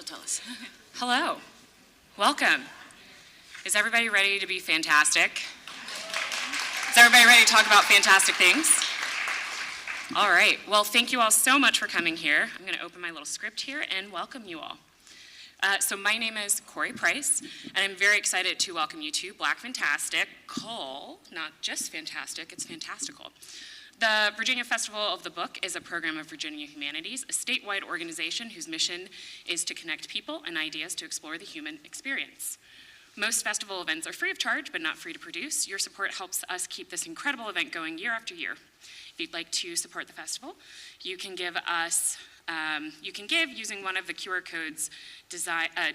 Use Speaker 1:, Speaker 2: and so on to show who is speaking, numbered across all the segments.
Speaker 1: tell us.
Speaker 2: Hello. Welcome. Is everybody ready to be fantastic? Is everybody ready to talk about fantastic things? All right. Well, thank you all so much for coming here. I'm going to open my little script here and welcome you all. So my name is Corey Price, and I'm very excited to welcome you to Black Fantastical, not just fantastic, it's fantastical. The Virginia Festival of the Book is a program of Virginia Humanities, a statewide organization whose mission is to connect people and ideas to explore the human experience. Most festival events are free of charge, but not free to produce. Your support helps us keep this incredible event going year after year. If you'd like to support the festival, you can give using one of the QR codes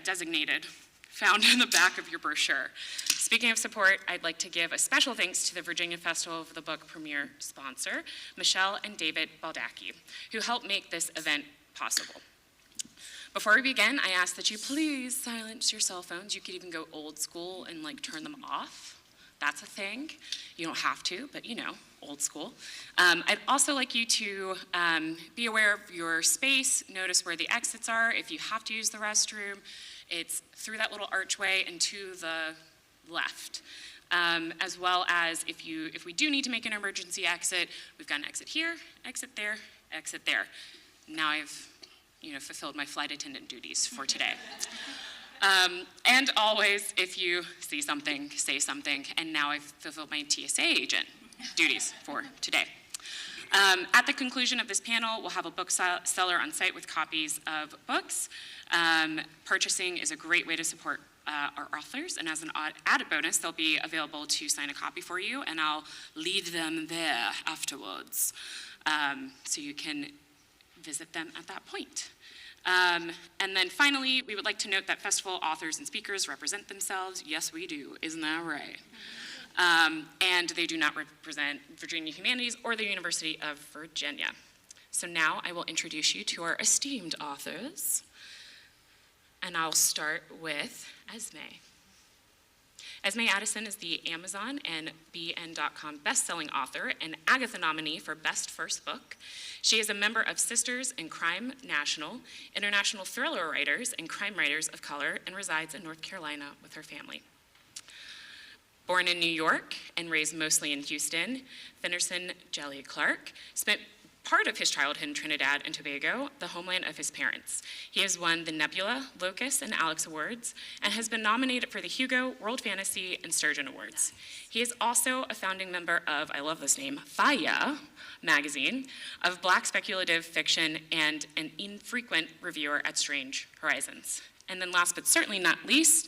Speaker 2: designated, found in the back of your brochure. Speaking of support, I'd like to give a special thanks to the Virginia Festival of the Book premier sponsor, Michelle and David Baldacchi, who helped make this event possible. Before we begin, I ask that you please silence your cell phones. You could even go old school and turn them off. That's a thing. You don't have to, but old school. I'd also like you to be aware of your space, notice where the exits are. If you have to use the restroom, it's through that little archway and to the left. As well as if we do need to make an emergency exit, we've got an exit here, exit there, exit there. Now I've fulfilled my flight attendant duties for today. And always, if you see something, say something, and now I've fulfilled my TSA agent duties for today. At the conclusion of this panel, we'll have a bookseller on site with copies of books. Purchasing is a great way to support our authors, and as an added bonus, they'll be available to sign a copy for you, and I'll lead them there afterwards, so you can visit them at that point. And then finally, we would like to note that festival authors and speakers represent themselves. Yes, we do. Isn't that right? And they do not represent Virginia Humanities or the University of Virginia. So now I will introduce you to our esteemed authors. And I'll start with Esme. Esme Addison is the Amazon and BN.com bestselling author and Agatha nominee for Best First Book. She is a member of Sisters in Crime National, International Thriller Writers and Crime Writers of Color, and resides in North Carolina with her family. Born in New York and raised mostly in Houston, Fenderson Djèlí Clark spent part of his childhood in Trinidad and Tobago, the homeland of his parents. He has won the Nebula, Locus, and Alex Awards, and has been nominated for the Hugo, World Fantasy, and Sturgeon Awards. He is also a founding member of, I love this name, Faya magazine, of Black speculative fiction, and an infrequent reviewer at Strange Horizons. And then last but certainly not least,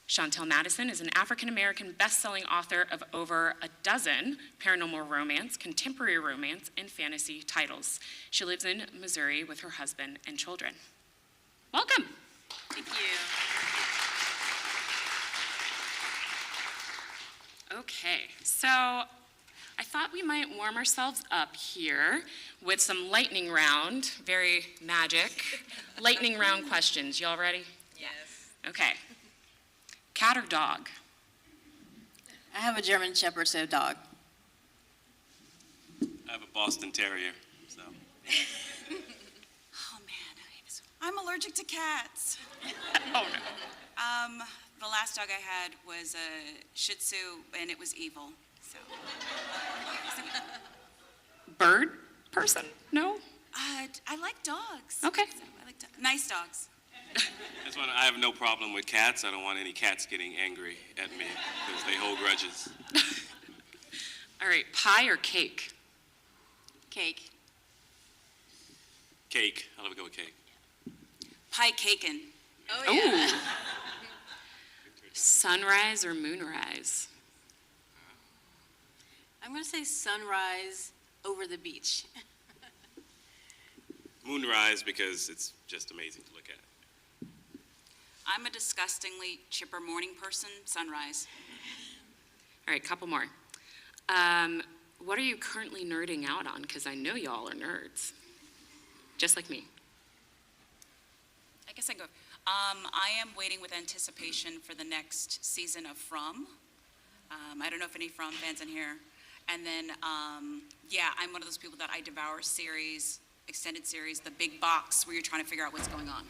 Speaker 2: Shawntelle Madison is an African-American best-selling author of over a dozen paranormal romance, contemporary romance, and fantasy titles. She lives in Missouri with her husband and children. Welcome.
Speaker 1: Thank you.
Speaker 2: Okay, so I thought we might warm ourselves up here with some lightning round, very magic, lightning round questions. Y'all ready?
Speaker 1: Yes.
Speaker 2: Okay. Cat or dog?
Speaker 3: I have a German Shepherd, so dog.
Speaker 4: I have a Boston Terrier, so.
Speaker 1: Oh man, I'm allergic to cats.
Speaker 2: Oh no.
Speaker 1: The last dog I had was a Shih Tzu, and it was evil. So.
Speaker 2: Bird person? No?
Speaker 1: I like dogs.
Speaker 2: Okay.
Speaker 1: So I like nice dogs.
Speaker 4: That's why I have no problem with cats. I don't want any cats getting angry at me because they hold grudges.
Speaker 2: All right, pie or cake?
Speaker 1: Cake.
Speaker 4: Cake. I love to go with cake.
Speaker 1: Pie cakin'.
Speaker 3: Oh, yeah.
Speaker 2: Ooh. Sunrise or moonrise?
Speaker 3: I'm going to say sunrise over the beach.
Speaker 4: Moonrise because it's just amazing to look at.
Speaker 1: I'm a disgustingly chipper morning person. Sunrise.
Speaker 2: All right, couple more. What are you currently nerding out on? Because I know y'all are nerds, just like me.
Speaker 1: I guess I go. I am waiting with anticipation for the next season of From. I don't know if any From fans in here. And then, yeah, I'm one of those people that I devour series, extended series, the big box where you're trying to figure out what's going on.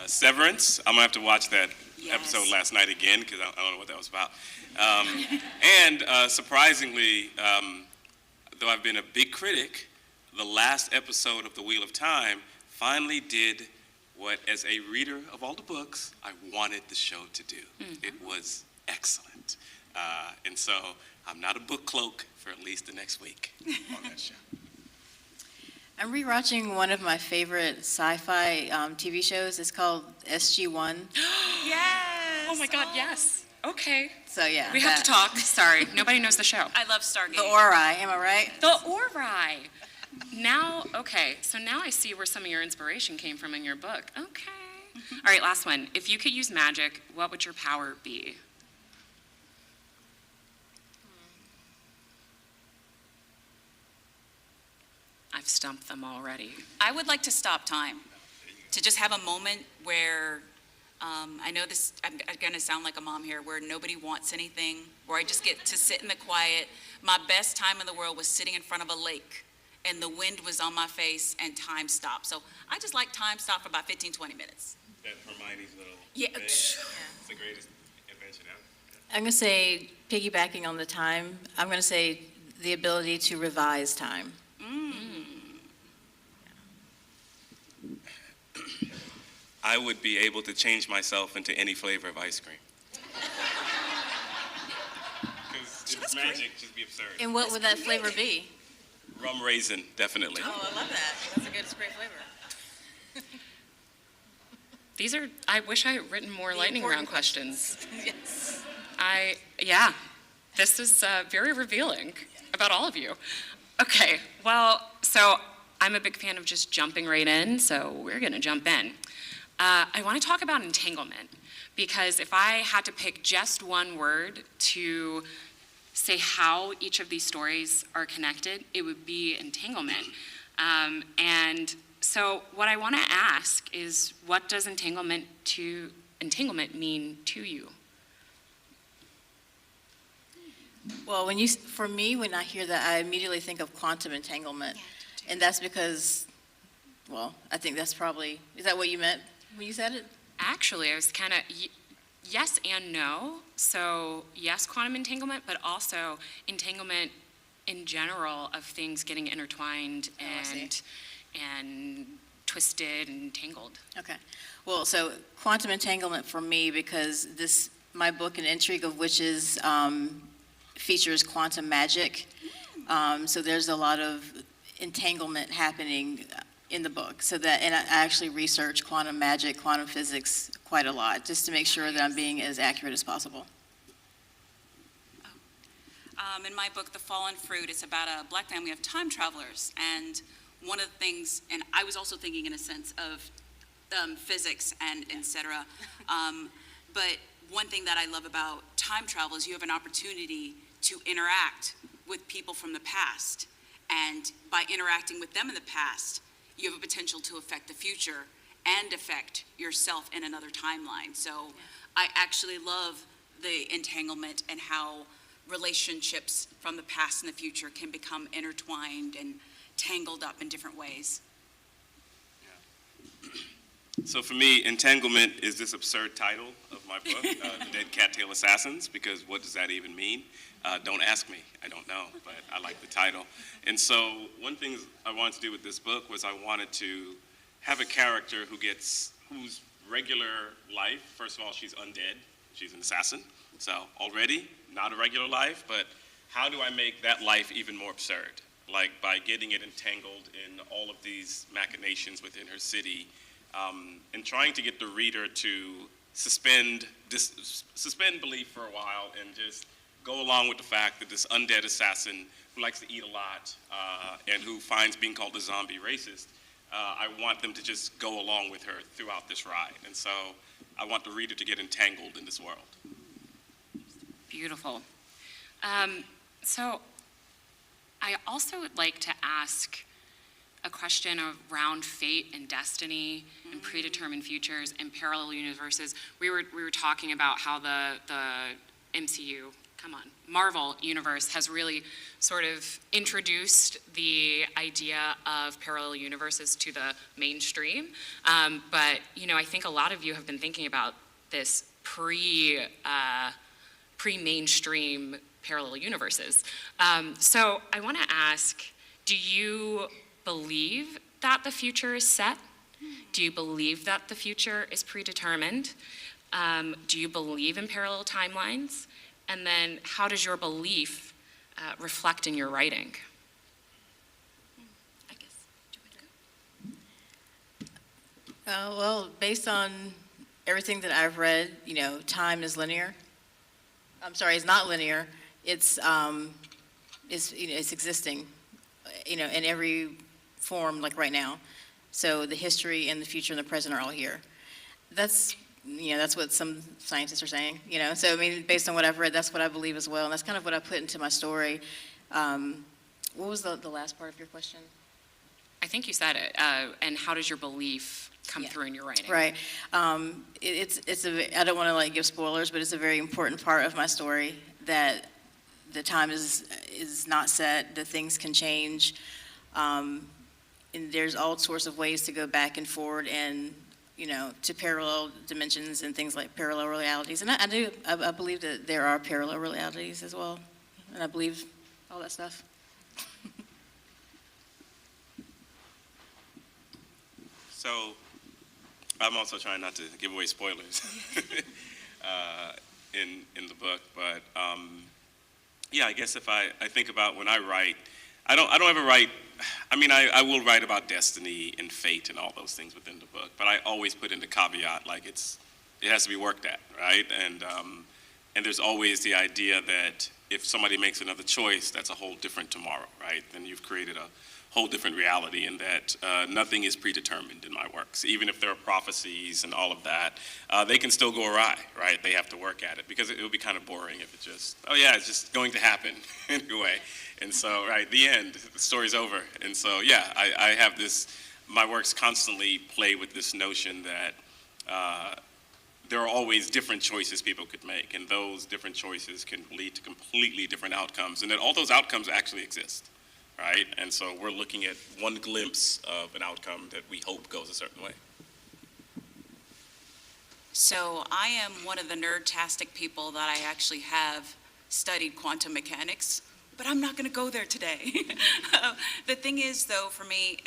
Speaker 4: Severance. I'm gonna have to watch that
Speaker 1: Yes.
Speaker 4: episode last night again because I don't know what that was about. And surprisingly, though I've been a big critic, the last episode of The Wheel of Time finally did what, as a reader of all the books, I wanted the show to do. It was excellent. And so I'm not a book cloak for at least the next week on that show.
Speaker 3: I'm rewatching one of my favorite sci-fi TV shows. It's called SG-1.
Speaker 1: Yes.
Speaker 2: Oh my God, yes. Okay.
Speaker 3: So yeah,
Speaker 2: We have to talk. Sorry, nobody knows the show.
Speaker 1: I love Stargate.
Speaker 3: The Ori, am I right?
Speaker 2: The Ori. Now, okay, so now I see where some of your inspiration came from in your book. Okay. All right, last one. If you could use magic, what would your power be? I've stumped them already.
Speaker 1: I would like to stop time, to just have a moment where, I know this, I'm gonna sound like a mom here, where nobody wants anything, where I just get to sit in the quiet. My best time in the world was sitting in front of a lake, and the wind was on my face, and time stopped. So I just like time stopped for about 15, 20 minutes.
Speaker 4: That Hermione's little
Speaker 1: Yeah.
Speaker 4: thing, it's the greatest invention ever.
Speaker 3: I'm going to say, piggybacking on the time, I'm going to say the ability to revise time.
Speaker 4: I would be able to change myself into any flavor of ice cream. Because it's magic, just be absurd.
Speaker 3: And what would that flavor be?
Speaker 4: Rum raisin, definitely.
Speaker 3: Oh, I love that. That's a good, great flavor.
Speaker 2: These are, I wish I had written more lightning round
Speaker 3: important
Speaker 2: questions.
Speaker 3: Yes.
Speaker 2: Yeah, this is very revealing about all of you. Okay, well, so I'm a big fan of just jumping right in, so we're gonna jump in. I wanna talk about entanglement, because if I had to pick just one word to say how each of these stories are connected, it would be entanglement. And so what I wanna ask is, what does entanglement mean to you?
Speaker 3: Well, for me, when I hear that, I immediately think of quantum entanglement. And that's because, well, I think that's probably, is that what you meant when you said it?
Speaker 2: Actually, I was kind of yes and no. So yes, quantum entanglement, but also entanglement in general of things getting intertwined
Speaker 3: I see.
Speaker 2: and twisted and tangled.
Speaker 3: Okay. Well, so quantum entanglement for me, because my book, An Intrigue of Witches, features quantum magic. So there's a lot of entanglement happening in the book. And I actually research quantum magic, quantum physics quite a lot, just to make sure that I'm being as accurate as possible.
Speaker 1: In my book, The Fallen Fruit, it's about a black family of time travelers. And one of the things, and I was also thinking in a sense of physics and et cetera. But one thing that I love about time travel is you have an opportunity to interact with people from the past. And by interacting with them in the past, you have a potential to affect the future and affect yourself in another timeline. So I actually love the entanglement and how relationships from the past and the future can become intertwined and tangled up in different ways.
Speaker 4: So for me, entanglement is this absurd title of my book, The Dead Cattail Assassins, because what does that even mean? Don't ask me, I don't know, but I like the title. And so one thing I wanted to do with this book was I wanted to have a character whose regular life, first of all, she's undead, she's an assassin, so already not a regular life, but how do I make that life even more absurd? Like by getting it entangled in all of these machinations within her city, and trying to get the reader to suspend belief for a while and just go along with the fact that this undead assassin who likes to eat a lot and who finds being called a zombie racist, I want them to just go along with her throughout this ride. And so I want the reader to get entangled in this world.
Speaker 2: Beautiful. So I also would like to ask a question around fate and destiny and predetermined futures and parallel universes. We were talking about how the MCU Marvel universe has really sort of introduced the idea of parallel universes to the mainstream. But, I think a lot of you have been thinking about this pre-mainstream parallel universes. So I want to ask, do you believe that the future is set? Do you believe that the future is predetermined? Do you believe in parallel timelines? And then how does your belief reflect in your writing?
Speaker 1: I guess, do you want to go?
Speaker 3: Well, based on everything that I've read, time is linear. I'm sorry, it's not linear. It's existing, in every form, like right now. So the history and the future and the present are all here. That's what some scientists are saying, So, based on what I've read, that's what I believe as well. And that's kind of what I put into my story. What was the last part of your question?
Speaker 2: I think you said it. And how does your belief come through in your writing?
Speaker 3: Right. I don't want to give spoilers, but it's a very important part of my story that the time is not set, that things can change. And there's all sorts of ways to go back and forward and to parallel dimensions and things like parallel realities. And I believe that there are parallel realities as well. And I believe all that stuff.
Speaker 4: So I'm also trying not to give away spoilers in the book, but I guess if I think about when I write, I don't ever write. I will write about destiny and fate and all those things within the book, but I always put in the caveat, like it has to be worked at, right? And there's always the idea that if somebody makes another choice, that's a whole different tomorrow, right? Then you've created a whole different reality, and that nothing is predetermined in my works. Even if there are prophecies and all of that, they can still go awry, right? They have to work at it, because it would be kind of boring if it's just going to happen anyway. And so, right, the end, the story's over. And so, I have this, my works constantly play with this notion that there are always different choices people could make, and those different choices can lead to completely different outcomes, and that all those outcomes actually exist, right? And so we're looking at one glimpse of an outcome that we hope goes a certain way. So
Speaker 1: I am one of the nerd-tastic people that I actually have studied quantum mechanics, but I'm not going to go there today. The thing is, though, for me,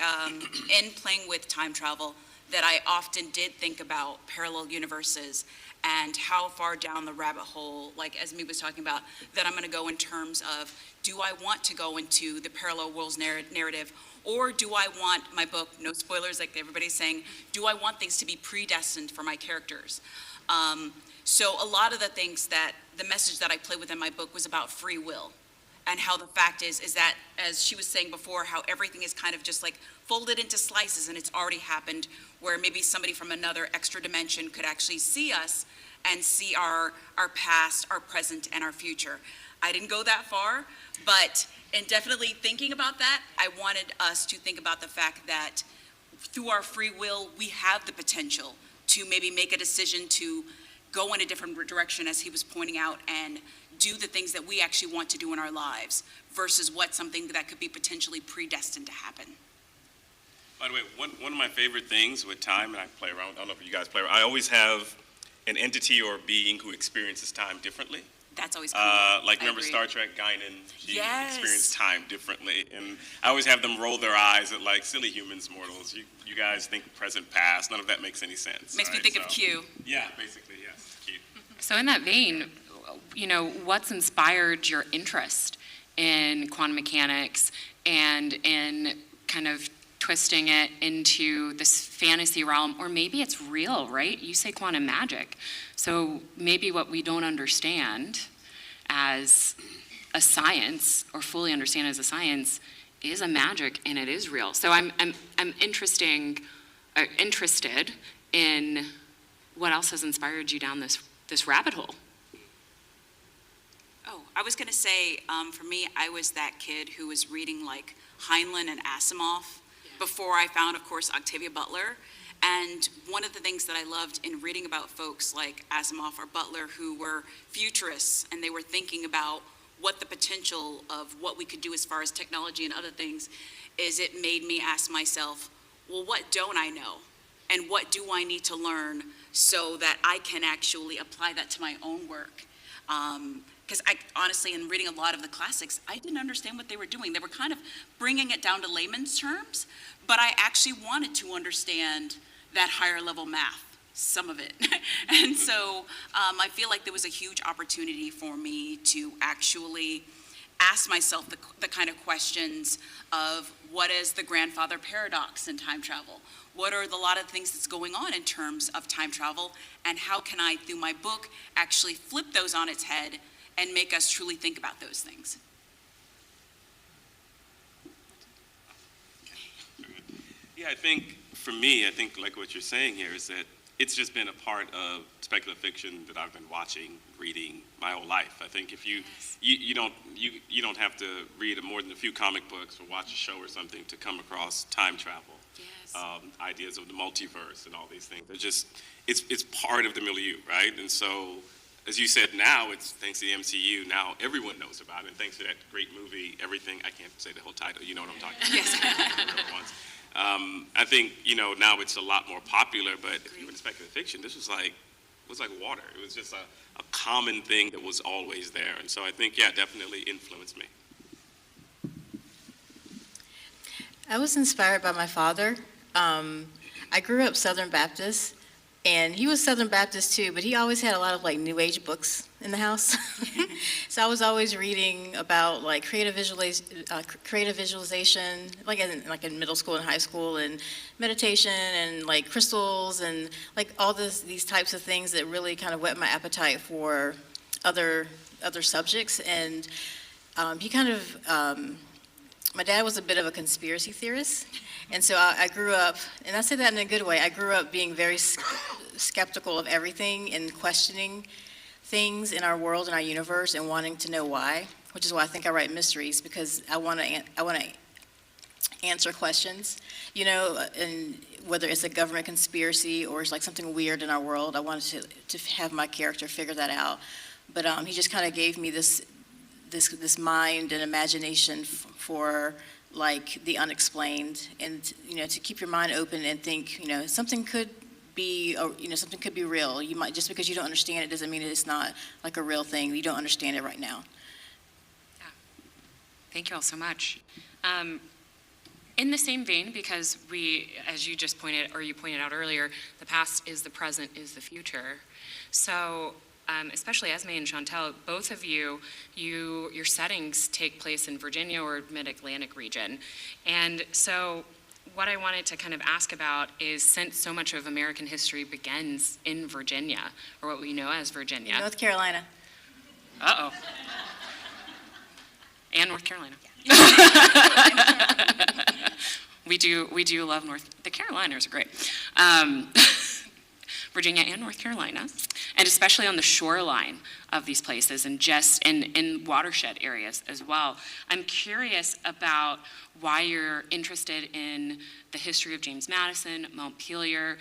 Speaker 1: in playing with time travel, that I often did think about parallel universes and how far down the rabbit hole, like Esme was talking about, that I'm going to go in terms of, do I want to go into the parallel worlds narrative, or do I want my book, no spoilers like everybody's saying, do I want things to be predestined for my characters? So a lot of the things that, the message that I played with in my book was about free will. And how the fact is that, as she was saying before, how everything is kind of just like folded into slices and it's already happened, where maybe somebody from another extra dimension could actually see us and see our past, our present, and our future. I didn't go that far, but in definitely thinking about that, I wanted us to think about the fact that through our free will, we have the potential to maybe make a decision to go in a different direction, as he was pointing out, and do the things that we actually want to do in our lives versus what something that could be potentially predestined to happen.
Speaker 4: By the way, one of my favorite things with time, and I play around, I don't know if you guys play around, I always have an entity or being who experiences time differently.
Speaker 1: That's always cool.
Speaker 4: Like, remember Star Trek, Guinan? She experienced time differently. And I always have them roll their eyes at, like, silly humans, mortals. You guys think present, past. None of that makes any sense.
Speaker 1: Makes me think of Q.
Speaker 4: Yeah, basically, yes, Q.
Speaker 2: So in that vein, what's inspired your interest in quantum mechanics and in kind of twisting it into this fantasy realm? Or maybe it's real, right? You say quantum magic. So maybe what we don't understand as a science, or fully understand as a science, is a magic, and it is real. So I'm interested in what else has inspired you down this rabbit hole.
Speaker 1: Oh, I was going to say, for me, I was that kid who was reading like Heinlein and Asimov before I found, of course, Octavia Butler. And one of the things that I loved in reading about folks like Asimov or Butler, who were futurists, and they were thinking about what the potential of what we could do as far as technology and other things, is it made me ask myself, well, what don't I know? And what do I need to learn so that I can actually apply that to my own work? Because I honestly, in reading a lot of the classics, I didn't understand what they were doing. They were kind of bringing it down to layman's terms, but I actually wanted to understand that higher level math, some of it. And so I feel like there was a huge opportunity for me to actually ask myself the kind of questions of what is the grandfather paradox in time travel? What are the lot of things that's going on in terms of time travel? And how can I, through my book, actually flip those on its head and make us truly think about those things?
Speaker 4: Yeah, I think for me, I think like what you're saying here is that it's just been a part of speculative fiction that I've been watching, reading my whole life. I think if you don't have to read more than a few comic books or watch a show or something to come across time travel, ideas of the multiverse and all these things. They're just it's part of the milieu, right? And so, as you said, now it's thanks to the MCU. Now everyone knows about it. And thanks to that great movie, Everything. I can't say the whole title. You know what I'm talking about.
Speaker 1: Yes.
Speaker 4: I think now it's a lot more popular, but if you were in speculative fiction, this was like water. It was just a common thing that was always there, and so I think definitely influenced me.
Speaker 3: I was inspired by my father. I grew up Southern Baptist, and he was Southern Baptist too, but he always had a lot of like New Age books in the house. So I was always reading about like creative visualization, like in middle school and high school, and meditation and like crystals and like all these types of things that really kind of whet my appetite for other subjects. And he kind of, my dad was a bit of a conspiracy theorist. And so I grew up, and I say that in a good way, I grew up being very skeptical of everything and questioning things in our world and our universe and wanting to know why, which is why I think I write mysteries, because I want to answer questions, and whether it's a government conspiracy or it's like something weird in our world, I wanted to have my character figure that out. But he just kind of gave me this mind and imagination for like the unexplained, and to keep your mind open and think something could be something could be real. You might, just because you don't understand it doesn't mean it's not like a real thing. You don't understand it right now.
Speaker 2: Yeah. Thank you all so much. In the same vein, because as you pointed out earlier, the past is the present is the future. So especially Esme and Shawntelle, both of your settings take place in Virginia or mid-Atlantic region. And so what I wanted to kind of ask about is, since so much of American history begins in Virginia, or what we know as Virginia.
Speaker 3: North Carolina.
Speaker 2: Uh-oh. And North Carolina. We do love the Carolinas are great. Virginia and North Carolina, and especially on the shoreline of these places, and just in watershed areas as well. I'm curious about why you're interested in the history of James Madison, Montpelier,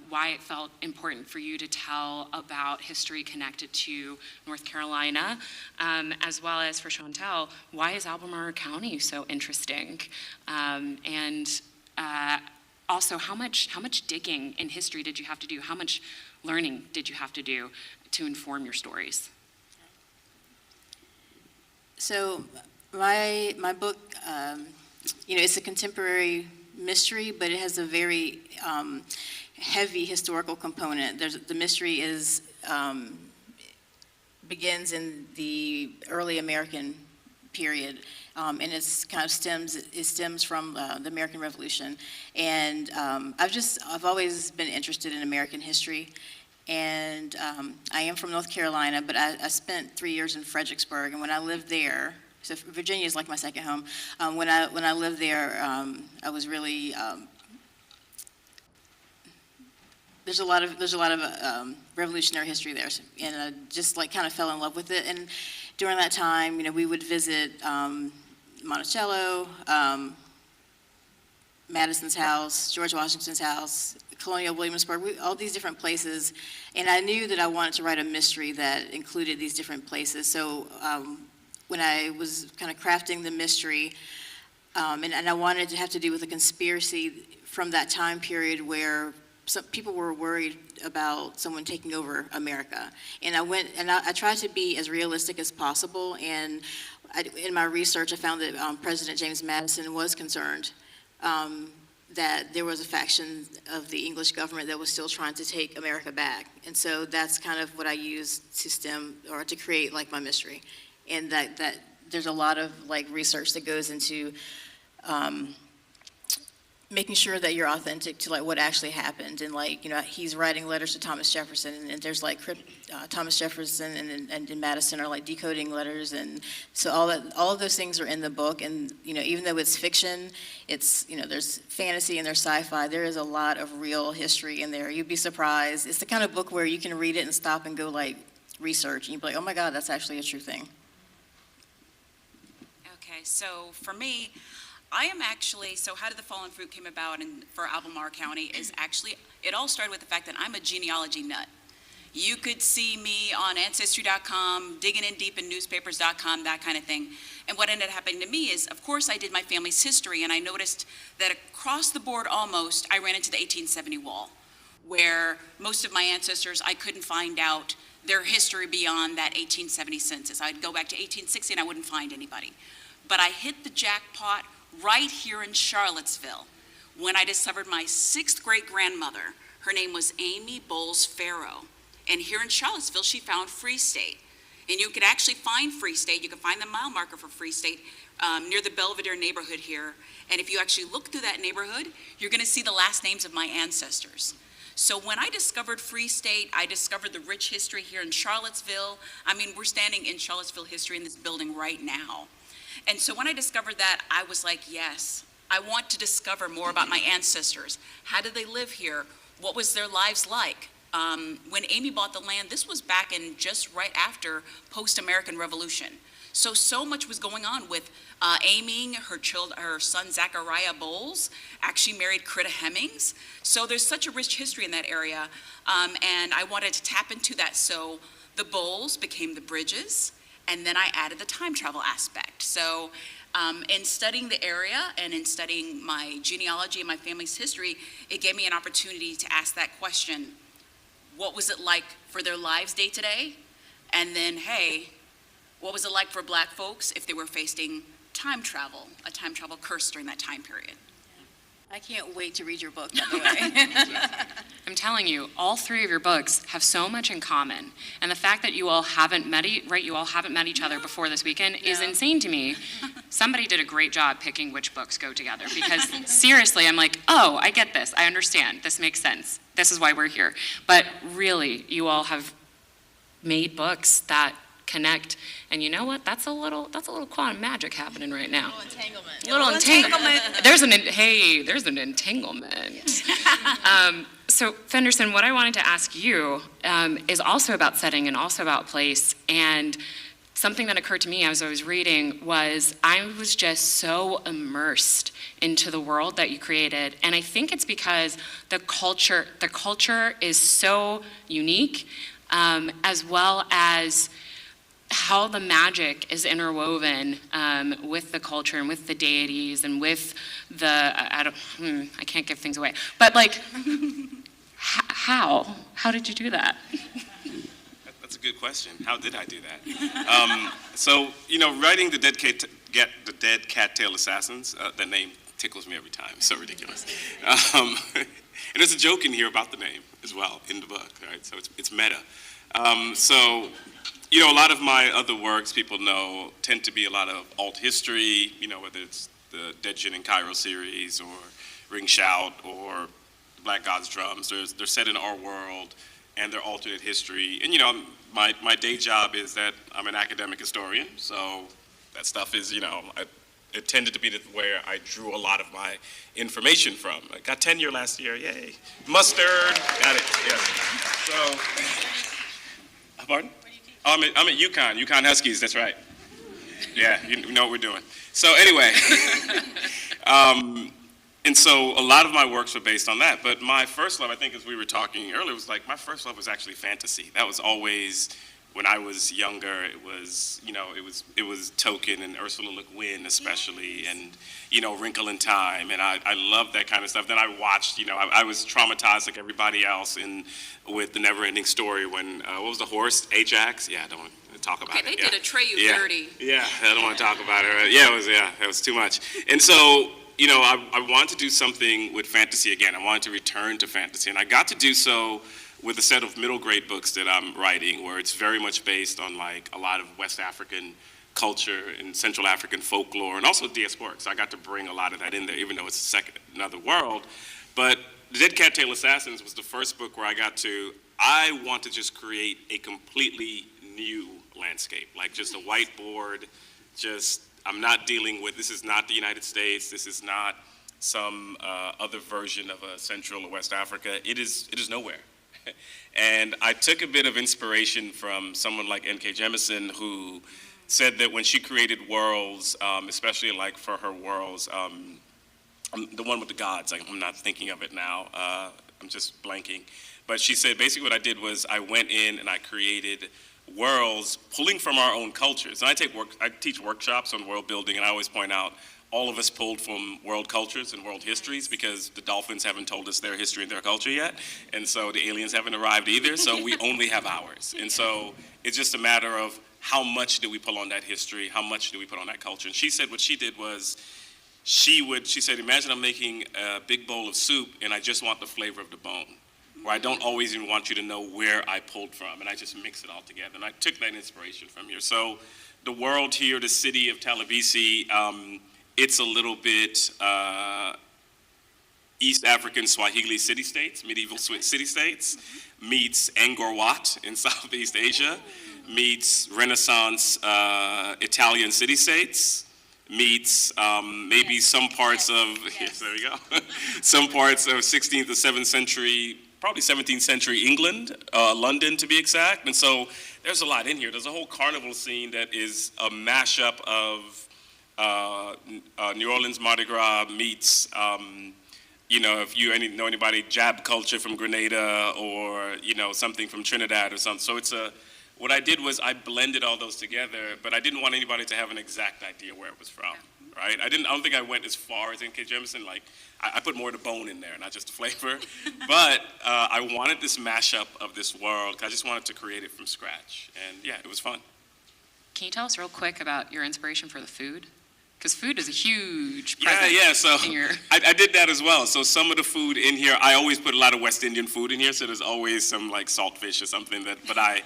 Speaker 2: why it felt important for you to tell about history connected to North Carolina, as well as for Shawntelle, why is Albemarle County so interesting? Also, how much digging in history did you have to do? How much learning did you have to do to inform your stories?
Speaker 3: So my book, it's a contemporary mystery, but it has a very heavy historical component. The mystery begins in the early American period. And it kind of stems from the American Revolution. And I've always been interested in American history. And I am from North Carolina, but I spent 3 years in Fredericksburg. And when I lived there, so Virginia is like my second home. When I lived there, I was really there's a lot of revolutionary history there, and I just like kind of fell in love with it. And during that time, we would visit Monticello, Madison's house, George Washington's house, Colonial Williamsburg, all these different places. And I knew that I wanted to write a mystery that included these different places. So when I was kind of crafting the mystery, and I wanted to have to do with a conspiracy from that time period where some people were worried about someone taking over America. And I tried to be as realistic as possible. And in my research, I found that President James Madison was concerned that there was a faction of the English government that was still trying to take America back. And so that's kind of what I used to stem or to create like my mystery. And that there's a lot of like research that goes into making sure that you're authentic to like what actually happened. And like, you know, he's writing letters to Thomas Jefferson, and there's like Thomas Jefferson and Madison are like decoding letters. And so all of those things are in the book. And, you know, even though it's fiction, it's, you know, there's fantasy and there's sci-fi, there is a lot of real history in there. You'd be surprised. It's the kind of book where you can read it and stop and go like research, and you'd be like, oh my God, that's actually a true thing.
Speaker 1: Okay, so for me, I am actually, so how did the Fallen Fruit came about for Albemarle County is actually, it all started with the fact that I'm a genealogy nut. You could see me on Ancestry.com, digging in deep in newspapers.com, that kind of thing. And what ended up happening to me is, of course, I did my family's history, and I noticed that across the board almost, I ran into the 1870 wall, where most of my ancestors, I couldn't find out their history beyond that 1870 census. I'd go back to 1860 and I wouldn't find anybody. But I hit the jackpot right here in Charlottesville when I discovered my 6th great-grandmother. Her name was Amy Bowles Farrow. And here in Charlottesville, she found Free State. And you could actually find Free State. You can find the mile marker for Free State near the Belvedere neighborhood here. And if you actually look through that neighborhood, you're going to see the last names of my ancestors. So when I discovered Free State, I discovered the rich history here in Charlottesville. I mean, we're standing in Charlottesville history in this building right now. And so when I discovered that, I was like, yes, I want to discover more about my ancestors. How did they live here? What was their lives like? When Amy bought the land, this was back in just right after post-American Revolution. So much was going on with Amy, her son Zachariah Bowles actually married Critta Hemmings. So there's such a rich history in that area, and I wanted to tap into that. So the Bowles became the Bridges, and then I added the time travel aspect. So in studying the area and in studying my genealogy and my family's history, it gave me an opportunity to ask that question. What was it like for their lives day to day? And then, hey, what was it like for Black folks if they were facing time travel, a time travel curse during that time period?
Speaker 3: I can't wait to read your book, by the way.
Speaker 2: I'm telling you, all 3 of your books have so much in common. And the fact that you all haven't met each other before this weekend is insane to me. Somebody did a great job picking which books go together, because seriously, I'm like, oh, I get this. I understand. This makes sense. This is why we're here. But really, you all have made books that connect, and you know what? That's a little quantum magic happening right now.
Speaker 3: A little entanglement.
Speaker 2: There's an entanglement. So Fenderson, what I wanted to ask you is also about setting and also about place. And something that occurred to me as I was reading was I was just so immersed into the world that you created. And I think it's because the culture is so unique, as well as how the magic is interwoven with the culture and with the deities and with the, I can't give things away, but like, how did you do that?
Speaker 4: That's a good question. How did I do that? So, you know, writing the Dead Cattail Assassins, that name tickles me every time. It's so ridiculous. And there's a joke in here about the name as well in the book, right? So it's meta. So, you know, a lot of my other works, people know, tend to be a lot of alt history, you know, whether it's the Dead Gin in Cairo series or Ring Shout or Black God's Drums. They're set in our world and they're alternate history. And, you know, my day job is that I'm an academic historian, so that stuff is, you know, it tended to be where I drew a lot of my information from. I got tenure last year, yay. Mustard, got it, yes. So, pardon? Oh, I'm at UConn Huskies, that's right. Yeah, you know what we're doing. So anyway, and And so a lot of my works were based on that. But my first love, I think as we were talking earlier, was like my first love was actually fantasy. That was always, when I was younger, it was, it was Tolkien and Ursula Le Guin especially, and, Wrinkle in Time. And I loved that kind of stuff. Then I watched, I was traumatized like everybody else with The Never-Ending Story when, what was the horse? Ajax? Yeah, I don't want to talk about it.
Speaker 1: Okay, they did a Treyu dirty.
Speaker 4: Yeah, I don't want to talk about it. It was too much. And so, I wanted to do something with fantasy again. I wanted to return to fantasy. And I got to do so with a set of middle grade books that I'm writing, where it's very much based on like a lot of West African culture and Central African folklore, and also diasporic. So I got to bring a lot of that in there, even though it's another world. But The Dead Cattail Assassins was the first book where I want to just create a completely new landscape, like just a whiteboard, I'm not dealing with, this is not the United States, this is not some other version of a Central or West Africa. It is nowhere. And I took a bit of inspiration from someone like N.K. Jemisin, who said that when she created worlds, especially like for her worlds, the one with the gods, I'm not thinking of it now, I'm just blanking. But she said basically what I did was I went in and I created worlds pulling from our own cultures. And I teach workshops on world building, and I always point out all of us pulled from world cultures and world histories, because the dolphins haven't told us their history and their culture yet, and so the aliens haven't arrived either, so we only have ours. And so it's just a matter of how much do we pull on that history, how much do we put on that culture. And she said what she did was, she said, imagine I'm making a big bowl of soup and I just want the flavor of the bone, where I don't always even want you to know where I pulled from, and I just mix it all together. And I took that inspiration from here. So the world here, the city of Talabisi, it's a little bit East African Swahili city-states, medieval city-states, meets Angkor Wat in Southeast Asia, meets Renaissance Italian city-states, meets maybe some parts of, yes, there we go, some parts of 16th or 7th century, probably 17th century England, London to be exact. And so there's a lot in here. There's a whole carnival scene that is a mashup of New Orleans Mardi Gras meets, if you know anybody, Jab culture from Grenada, or, something from Trinidad or something. So what I did was I blended all those together, but I didn't want anybody to have an exact idea where it was from, right? I don't think I went as far as N.K. Jemisin. Like, I put more of the bone in there, not just the flavor. But I wanted this mashup of this world, 'cause I just wanted to create it from scratch. And yeah, it was fun.
Speaker 2: Can you tell us real quick about your inspiration for the food? Because food is a huge presence.
Speaker 4: Yeah, so
Speaker 2: in your...
Speaker 4: I did that as well. So some of the food in here, I always put a lot of West Indian food in here, so there's always some like saltfish or something but I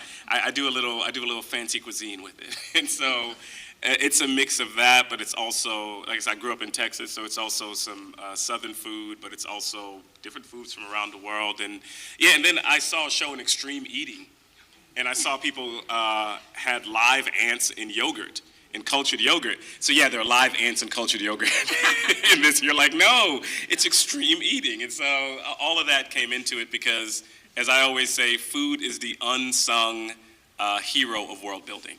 Speaker 4: do a little fancy cuisine with it. And so it's a mix of that, but it's also, like I said, I grew up in Texas, so it's also some Southern food, but it's also different foods from around the world. And yeah, and then I saw a show on extreme eating, and I saw people had live ants in yogurt. In cultured yogurt. So yeah, there are live ants in cultured yogurt. And this, you're like, no, it's extreme eating. And so all of that came into it because, as I always say, food is the unsung hero of world building.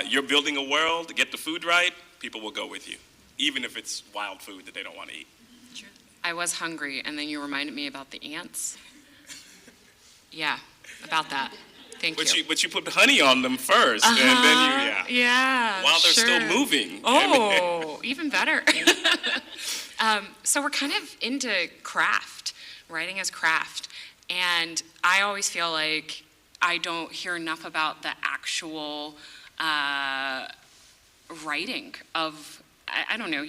Speaker 4: You're building a world, get the food right, people will go with you, even if it's wild food that they don't want to eat.
Speaker 2: True. I was hungry, and then you reminded me about the ants. Yeah, about that. Thank you.
Speaker 4: But you put honey on them first, and then
Speaker 2: yeah.
Speaker 4: While they're
Speaker 2: sure.
Speaker 4: still moving.
Speaker 2: Oh, even better. So we're kind of into craft, writing as craft, and I always feel like I don't hear enough about the actual writing of. I don't know.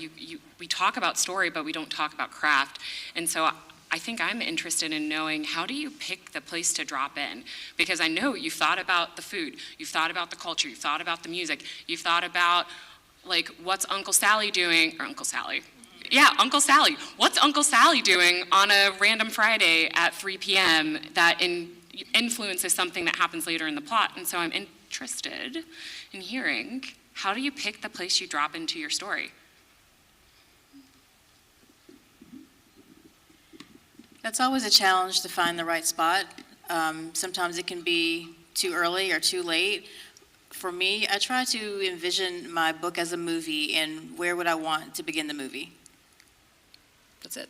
Speaker 2: We talk about story, but we don't talk about craft, and so I think I'm interested in knowing, how do you pick the place to drop in? Because I know you've thought about the food, you've thought about the culture, you've thought about the music, you've thought about, like, what's Uncle Sally doing, or Uncle Sally. Yeah, Uncle Sally. What's Uncle Sally doing on a random Friday at 3 p.m. that influences something that happens later in the plot? And so I'm interested in hearing, how do you pick the place you drop into your story?
Speaker 3: That's always a challenge to find the right spot. Sometimes it can be too early or too late. For me, I try to envision my book as a movie, and where would I want to begin the movie? That's it.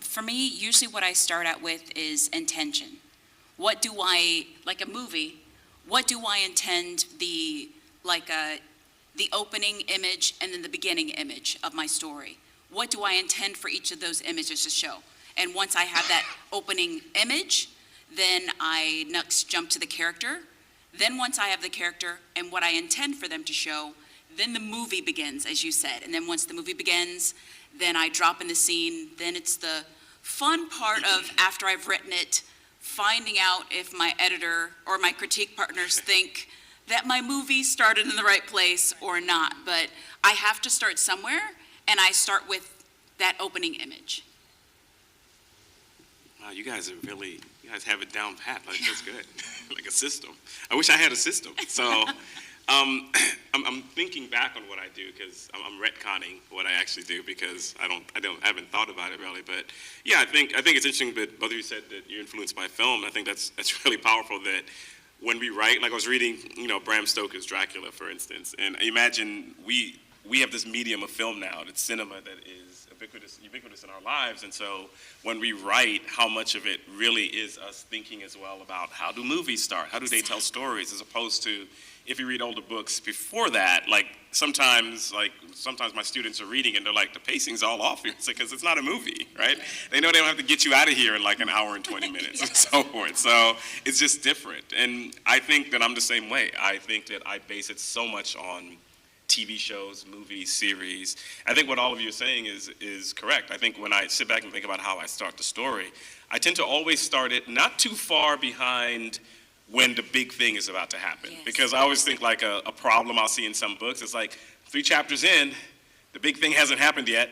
Speaker 1: For me, usually what I start out with is intention. What do I, like a movie, what do I intend the opening image and then the beginning image of my story? What do I intend for each of those images to show? And once I have that opening image, then I next jump to the character. Then once I have the character and what I intend for them to show, then the movie begins, as you said. And then once the movie begins, then I drop in the scene. Then it's the fun part of, after I've written it, finding out if my editor or my critique partners think that my movie started in the right place or not. But I have to start somewhere, and I start with that opening image.
Speaker 4: Wow, you guys have it down pat. Like, that's good. Like a system. I wish I had a system. So I'm thinking back on what I do, because I'm retconning what I actually do, because I haven't thought about it really. But yeah, I think it's interesting that both of you said that you're influenced by film. I think that's really powerful, that when we write, like I was reading, Bram Stoker's Dracula, for instance, and imagine we have this medium of film now, that's cinema, that is ubiquitous in our lives. And so when we write, how much of it really is us thinking as well about how do movies start? How do they tell stories? As opposed to, if you read older books before that, sometimes my students are reading and they're like, the pacing's all off here. It's because it's not a movie, right? They know they don't have to get you out of here in like an hour and 20 minutes and so forth. So it's just different. And I think that I'm the same way. I think that I base it so much on TV shows, movies, series. I think what all of you are saying is correct. I think when I sit back and think about how I start the story, I tend to always start it not too far behind when the big thing is about to happen. Yes. Because I always think like a problem I'll see in some books, it's like 3 chapters in, the big thing hasn't happened yet,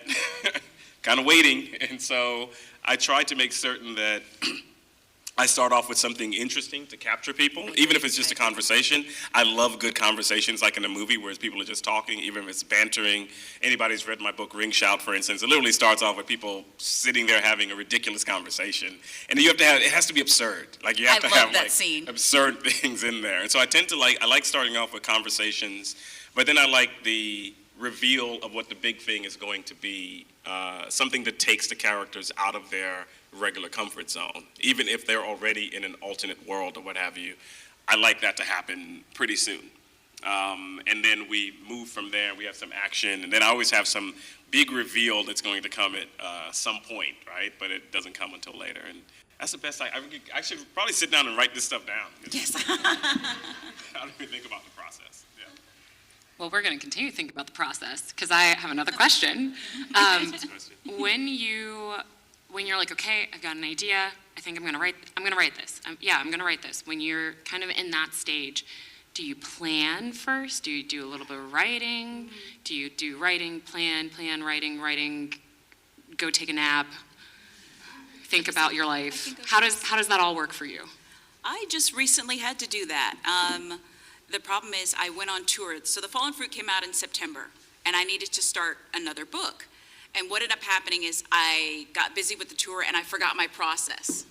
Speaker 4: kind of waiting. And so I try to make certain that I start off with something interesting to capture people, even if it's just a conversation. I love good conversations, like in a movie where people are just talking, even if it's bantering. Anybody's read my book, Ring Shout, for instance, it literally starts off with people sitting there having a ridiculous conversation. And it has to be absurd. Like, you have to have absurd things in there. And so I like starting off with conversations, but then I like the reveal of what the big thing is going to be, something that takes the characters out of their regular comfort zone, even if they're already in an alternate world or what have you. I like that to happen pretty soon. And then we move from there, we have some action, and then I always have some big reveal that's going to come at some point, right? But it doesn't come until later. And that's the best. I should probably sit down and write this stuff down.
Speaker 1: Yes.
Speaker 4: How do we think about the process? Yeah.
Speaker 2: Well, we're going to continue to think about the process, because I have another question. When you're like, okay, I've got an idea, I think I'm going to write this. I'm going to write this. When you're kind of in that stage, do you plan first? Do you do a little bit of writing? Do you do writing, plan, writing, go take a nap, think about your life? How does that all work for you?
Speaker 1: I just recently had to do that. The problem is I went on tour. So The Fallen Fruit came out in September, and I needed to start another book. And what ended up happening is I got busy with the tour and I forgot my process.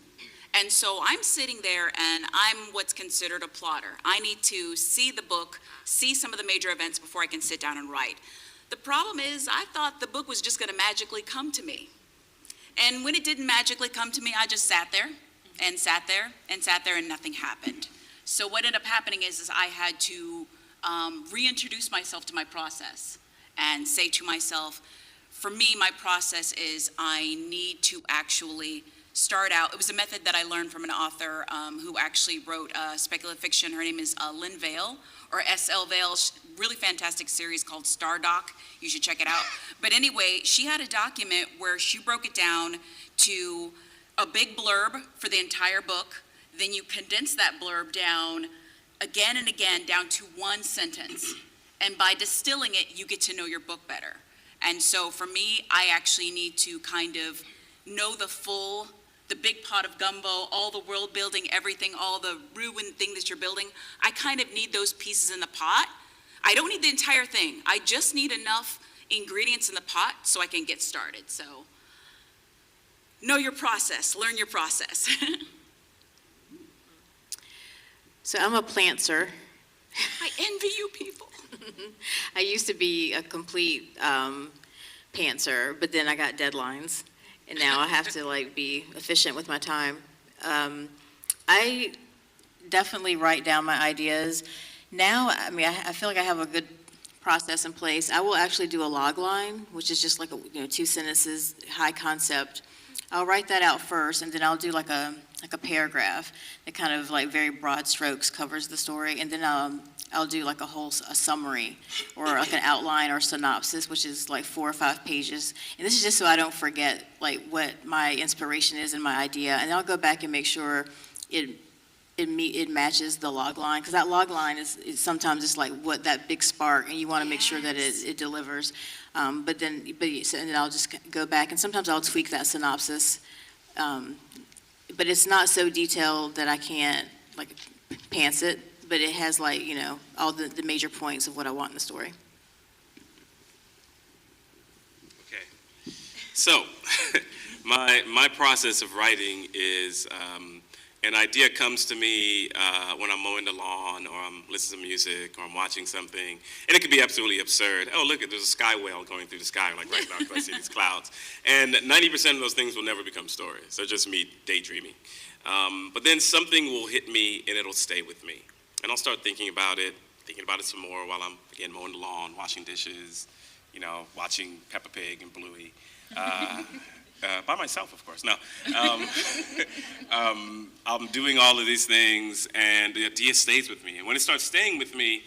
Speaker 1: And so I'm sitting there and I'm what's considered a plotter. I need to see the book, see some of the major events before I can sit down and write. The problem is I thought the book was just going to magically come to me. And when it didn't magically come to me, I just sat there and sat there and sat there and nothing happened. So what ended up happening is I had to reintroduce myself to my process and say to myself, for me, my process is I need to actually start out. It was a method that I learned from an author who actually wrote speculative fiction. Her name is Lynn Vale, or S.L. Vale, really fantastic series called Stardock. You should check it out. But anyway, she had a document where she broke it down to a big blurb for the entire book. Then you condense that blurb down again and again down to one sentence. And by distilling it, you get to know your book better. And so for me, I actually need to kind of know the big pot of gumbo, all the world building, everything, all the ruined thing that you're building. I kind of need those pieces in the pot. I don't need the entire thing. I just need enough ingredients in the pot so I can get started. So know your process, learn your process.
Speaker 3: So I'm a plantser.
Speaker 1: I envy you people.
Speaker 3: I used to be a complete pantser, but then I got deadlines. and now I have to like be efficient with my time. I definitely write down my ideas. Now, I mean, I feel like I have a good process in place. I will actually do a log line, which is just like a, 2 sentences, high concept. I'll write that out first, and then I'll do like a paragraph that kind of like very broad strokes covers the story, and then I'll do like a summary or like an outline or synopsis, which is like 4 or 5 pages. And this is just so I don't forget like what my inspiration is and my idea. And I'll go back and make sure it matches the log line, because that log line is sometimes it's like what that big spark, and you want to make sure that it delivers. And then I'll just go back, and sometimes I'll tweak that synopsis. But it's not so detailed that I can't like pants it, but it has like, all the major points of what I want in the story.
Speaker 4: Okay. So, my process of writing is, an idea comes to me when I'm mowing the lawn, or I'm listening to music, or I'm watching something, and it could be absolutely absurd. Oh, look, there's a sky whale going through the sky, like right now, because I see these clouds. And 90% of those things will never become stories. They're just me daydreaming. But then something will hit me, and it'll stay with me. And I'll start thinking about it some more while I'm, again, mowing the lawn, washing dishes, watching Peppa Pig and Bluey. By myself, of course. No. I'm doing all of these things, and the idea stays with me. And when it starts staying with me,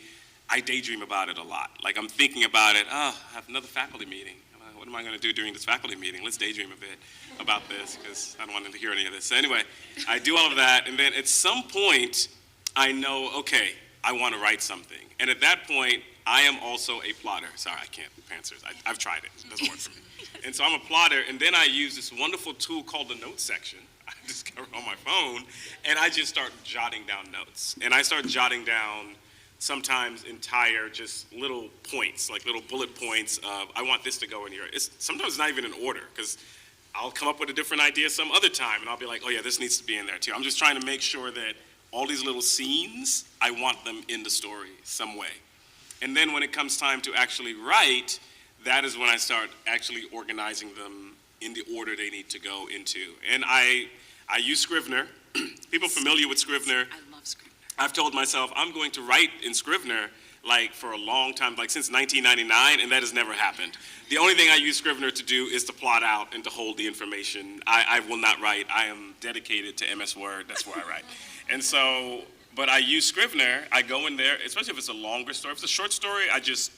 Speaker 4: I daydream about it a lot. Like, I'm thinking about it, I have another faculty meeting. What am I going to do during this faculty meeting? Let's daydream a bit about this, because I don't want them to hear any of this. So anyway, I do all of that, and then at some point, I know, okay, I want to write something. And at that point, I am also a plotter. Sorry, I can't pantsers. I've tried it. It doesn't work for me. And so I'm a plotter, and then I use this wonderful tool called the notes section. I just go on my phone, and I just start jotting down notes. And I start jotting down sometimes entire just little points, like little bullet points of, I want this to go in here. Sometimes it's not even in order, because I'll come up with a different idea some other time, and I'll be like, oh yeah, this needs to be in there too. I'm just trying to make sure that all these little scenes, I want them in the story some way. And then when it comes time to actually write, that is when I start actually organizing them in the order they need to go into. And I use Scrivener. People familiar with Scrivener?
Speaker 1: I love Scrivener.
Speaker 4: I've told myself I'm going to write in Scrivener like for a long time, like since 1999, and that has never happened. The only thing I use Scrivener to do is to plot out and to hold the information. I will not write. I am dedicated to MS Word. That's where I write. And so, but I use Scrivener. I go in there, especially if it's a longer story. If it's a short story, I just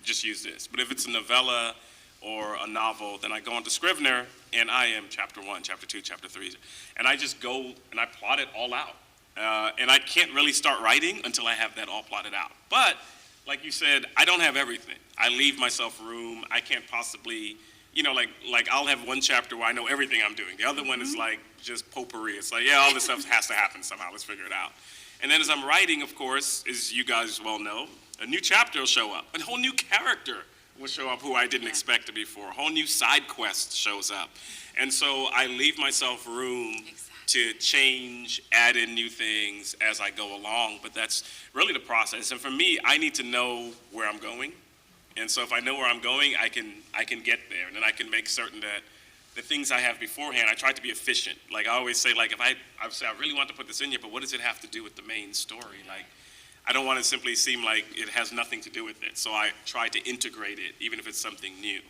Speaker 4: use this. But if it's a novella or a novel, then I go into Scrivener, and I am chapter 1, chapter 2, chapter 3. And I just go and I plot it all out. And I can't really start writing until I have that all plotted out. But, like you said, I don't have everything. I leave myself room. I can't possibly, like I'll have one chapter where I know everything I'm doing. The other one is like just potpourri. It's like, yeah, all this stuff has to happen somehow. Let's figure it out. And then as I'm writing, of course, as you guys well know, a new chapter will show up. A whole new character will show up who I didn't expect to before. A whole new side quest shows up. And so I leave myself room to change, add in new things as I go along, but that's really the process. And for me, I need to know where I'm going. And so if I know where I'm going, I can get there, and then I can make certain that the things I have beforehand, I try to be efficient. Like I always say, like if I say I really want to put this in here, but what does it have to do with the main story? Like I don't want to simply seem like it has nothing to do with it. So I try to integrate it, even if it's something new.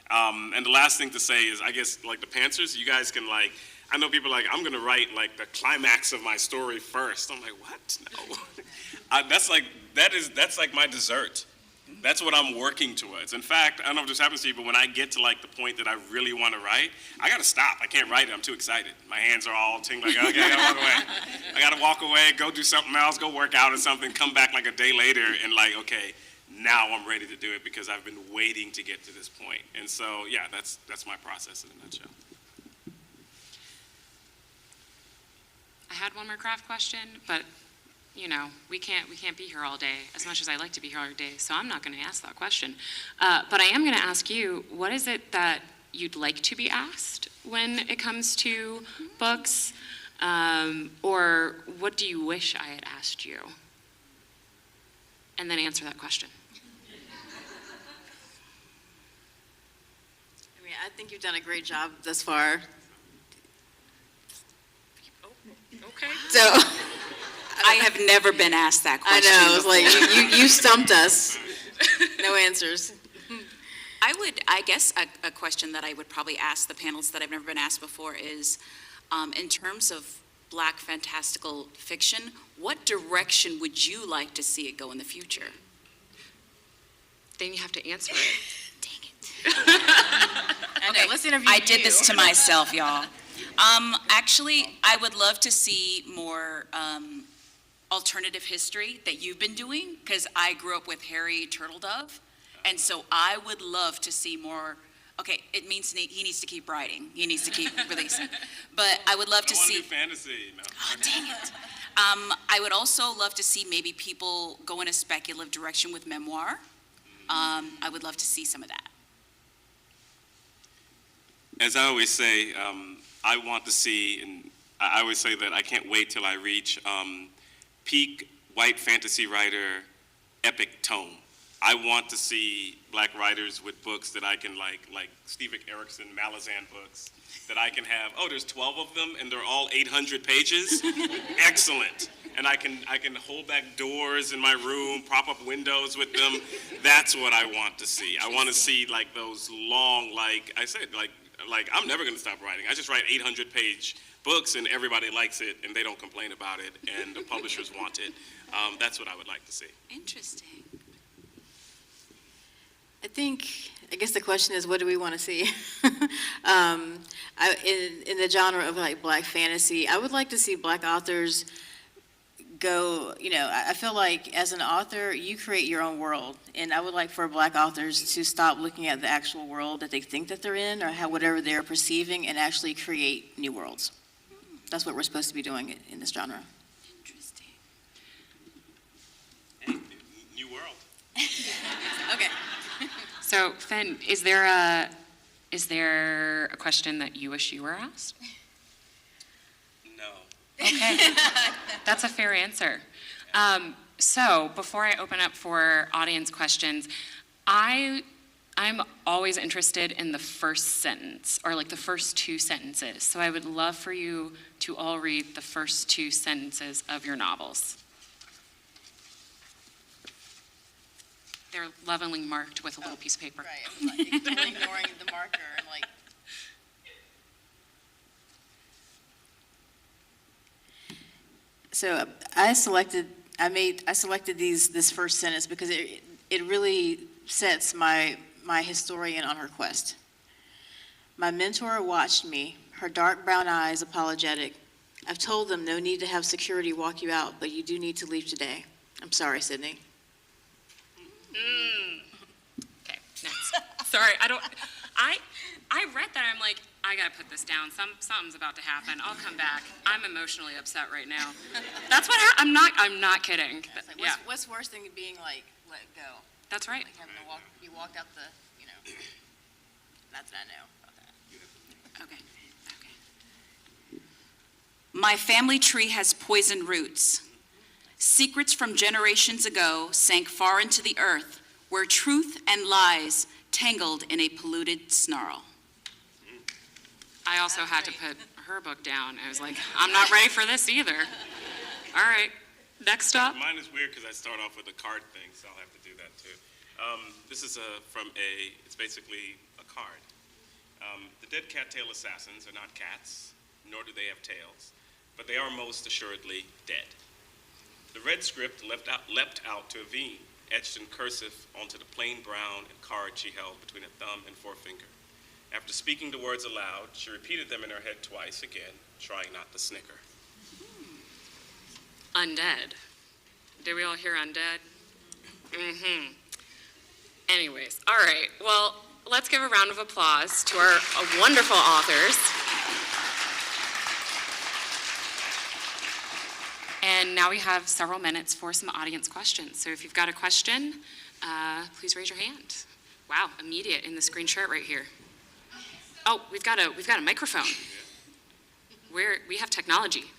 Speaker 4: And the last thing to say is, I guess like the pantsers, you guys can like, I know people are like, I'm going to write like the climax of my story first. I'm like, what? No. That's like my dessert. That's what I'm working towards. In fact, I don't know if this happens to you, but when I get to like the point that I really want to write, I got to stop. I can't write it. I'm too excited. My hands are all tingling. Like, okay, I got to walk away. I got to walk away, go do something else, go work out or something, come back like a day later and like, okay, now I'm ready to do it because I've been waiting to get to this point. And so, yeah, that's my process in a nutshell.
Speaker 2: I had one more craft question, but we can't be here all day as much as I like to be here all day, so I'm not going to ask that question. But I am going to ask you, what is it that you'd like to be asked when it comes to books? Or what do you wish I had asked you? And then answer that question.
Speaker 3: I mean, I think you've done a great job thus far.
Speaker 2: Okay.
Speaker 3: So,
Speaker 1: I have never been asked that
Speaker 3: I
Speaker 1: question
Speaker 3: know, it's
Speaker 1: before.
Speaker 3: like, you stumped us. No answers.
Speaker 1: I guess a question that I would probably ask the panelists that I've never been asked before is, in terms of Black fantastical fiction, what direction would you like to see it go in the future?
Speaker 2: Then you have to answer it.
Speaker 1: Dang it.
Speaker 3: Okay, let's interview
Speaker 1: I did
Speaker 3: you.
Speaker 1: this to myself, y'all. Actually, I would love to see more alternative history that you've been doing, because I grew up with Harry Turtledove, and so I would love to see more. Okay, it means he needs to keep writing. He needs to keep releasing. But I would love to
Speaker 4: I want
Speaker 1: see.
Speaker 4: to do fantasy. No.
Speaker 1: Oh, dang it. I would also love to see maybe people go in a speculative direction with memoir. I would love to see some of that.
Speaker 4: As I always say, I want to see, and I always say that I can't wait till I reach peak white fantasy writer epic tome. I want to see Black writers with books that I can like Steve Erickson, Malazan books, that I can have, oh, there's 12 of them and they're all 800 pages? Excellent. And I can hold back doors in my room, prop up windows with them. That's what I want to see. I want to see like those long, like I said, like I'm never going to stop writing. I just write 800-page books and everybody likes it and they don't complain about it and the publishers want it. That's what I would like to see.
Speaker 1: Interesting.
Speaker 3: I guess the question is, what do we want to see? In the genre of like Black fantasy, I would like to see Black authors go, I feel like as an author, you create your own world. And I would like for Black authors to stop looking at the actual world that they think that they're in or whatever they're perceiving and actually create new worlds. That's what we're supposed to be doing in this genre.
Speaker 1: Interesting.
Speaker 4: Hey, new world.
Speaker 3: Okay.
Speaker 2: So, Fen, is there a question that you wish you were asked?
Speaker 4: No.
Speaker 2: Okay, that's a fair answer. So, before I open up for audience questions, I'm always interested in the first sentence, or like the first two sentences. So I would love for you to all read the first two sentences of your novels. They're lovingly marked with a little piece of paper.
Speaker 3: Right, I'm like totally ignoring the marker and like. So I selected this first sentence because it really sets my historian on her quest. My mentor watched me, her dark brown eyes apologetic. I've told them no need to have security walk you out, but you do need to leave today. I'm sorry, Sydney.
Speaker 2: Okay, next. Sorry, I read that, I'm like, I gotta put this down. Something's about to happen. I'll come back. I'm emotionally upset right now. That's what happened. I'm not kidding.
Speaker 3: It's like,
Speaker 2: Yeah,
Speaker 3: what's worse than being like let go?
Speaker 2: that's right.
Speaker 3: Like having to you walked out the, that's what I know about that.
Speaker 1: Okay. My family tree has poison roots. Secrets from generations ago sank far into the earth, where truth and lies tangled in a polluted snarl.
Speaker 2: I also had to put her book down. I was like, I'm not ready for this either. All right, next up.
Speaker 4: Mine is weird because I start off with a card thing, so I'll have to do that too. This is it's basically a card. The dead cattail assassins are not cats, nor do they have tails, but they are most assuredly dead. The red script leapt out to a V, etched in cursive onto the plain brown card she held between a thumb and forefinger. After speaking the words aloud, she repeated them in her head twice again, trying not to snicker.
Speaker 2: Undead. Did we all hear undead? Mm-hmm. Anyways, all right. Well, let's give a round of applause to our wonderful authors. And now we have several minutes for some audience questions. So if you've got a question, please raise your hand. Wow, immediate in this green shirt right here. Oh, we've got a microphone. We have technology.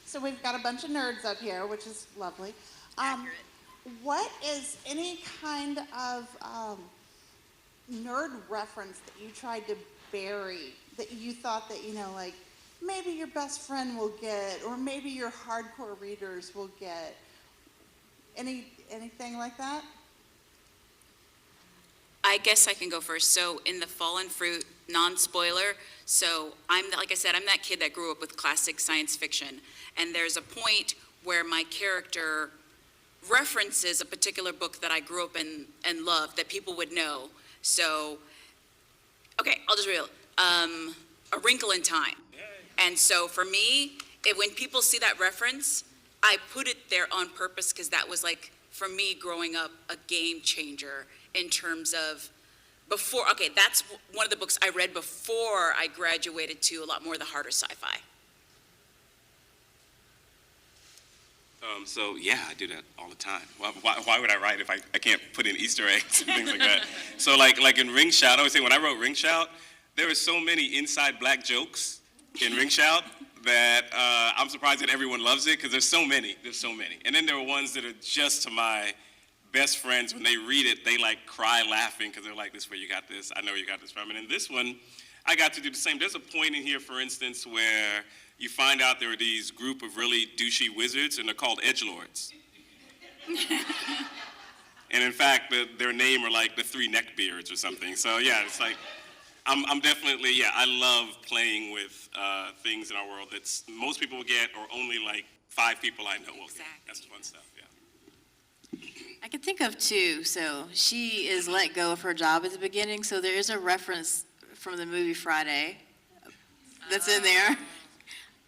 Speaker 5: So we've got a bunch of nerds up here, which is lovely.
Speaker 3: Accurate.
Speaker 5: What is any kind of nerd reference that you tried to bury, that you thought that, like, maybe your best friend will get, or maybe your hardcore readers will get? Anything like that?
Speaker 1: I guess I can go first. So in the Fallen Fruit, non-spoiler, so like I said, I'm that kid that grew up with classic science fiction. And there's a point where my character references a particular book that I grew up in and loved that people would know. So, okay, I'll just read it. A Wrinkle in Time. And so for me, when people see that reference, I put it there on purpose because that was like, for me growing up, a game changer in terms of that's one of the books I read before I graduated to a lot more of the harder sci-fi.
Speaker 4: So yeah, I do that all the time. Why would I write if I can't put in Easter eggs and things like that? So like in Ring Shout, I always say when I wrote Ring Shout, there were so many inside black jokes in Ring Shout that I'm surprised that everyone loves it because there's so many. And then there are ones that are just to my best friends. When they read it, they like cry laughing because they're like, this is where you got this. I know where you got this from. And in this one, I got to do the same. There's a point in here, for instance, where you find out there are these group of really douchey wizards, and they're called edgelords. And in fact, their name are like the three neckbeards or something. So yeah, it's like, I'm definitely, I love playing with things in our world that most people will get, or only like 5 people I know will get. That's the fun stuff, yeah.
Speaker 3: I can think of two. So she is let go of her job at the beginning. So there is a reference from the movie Friday that's in there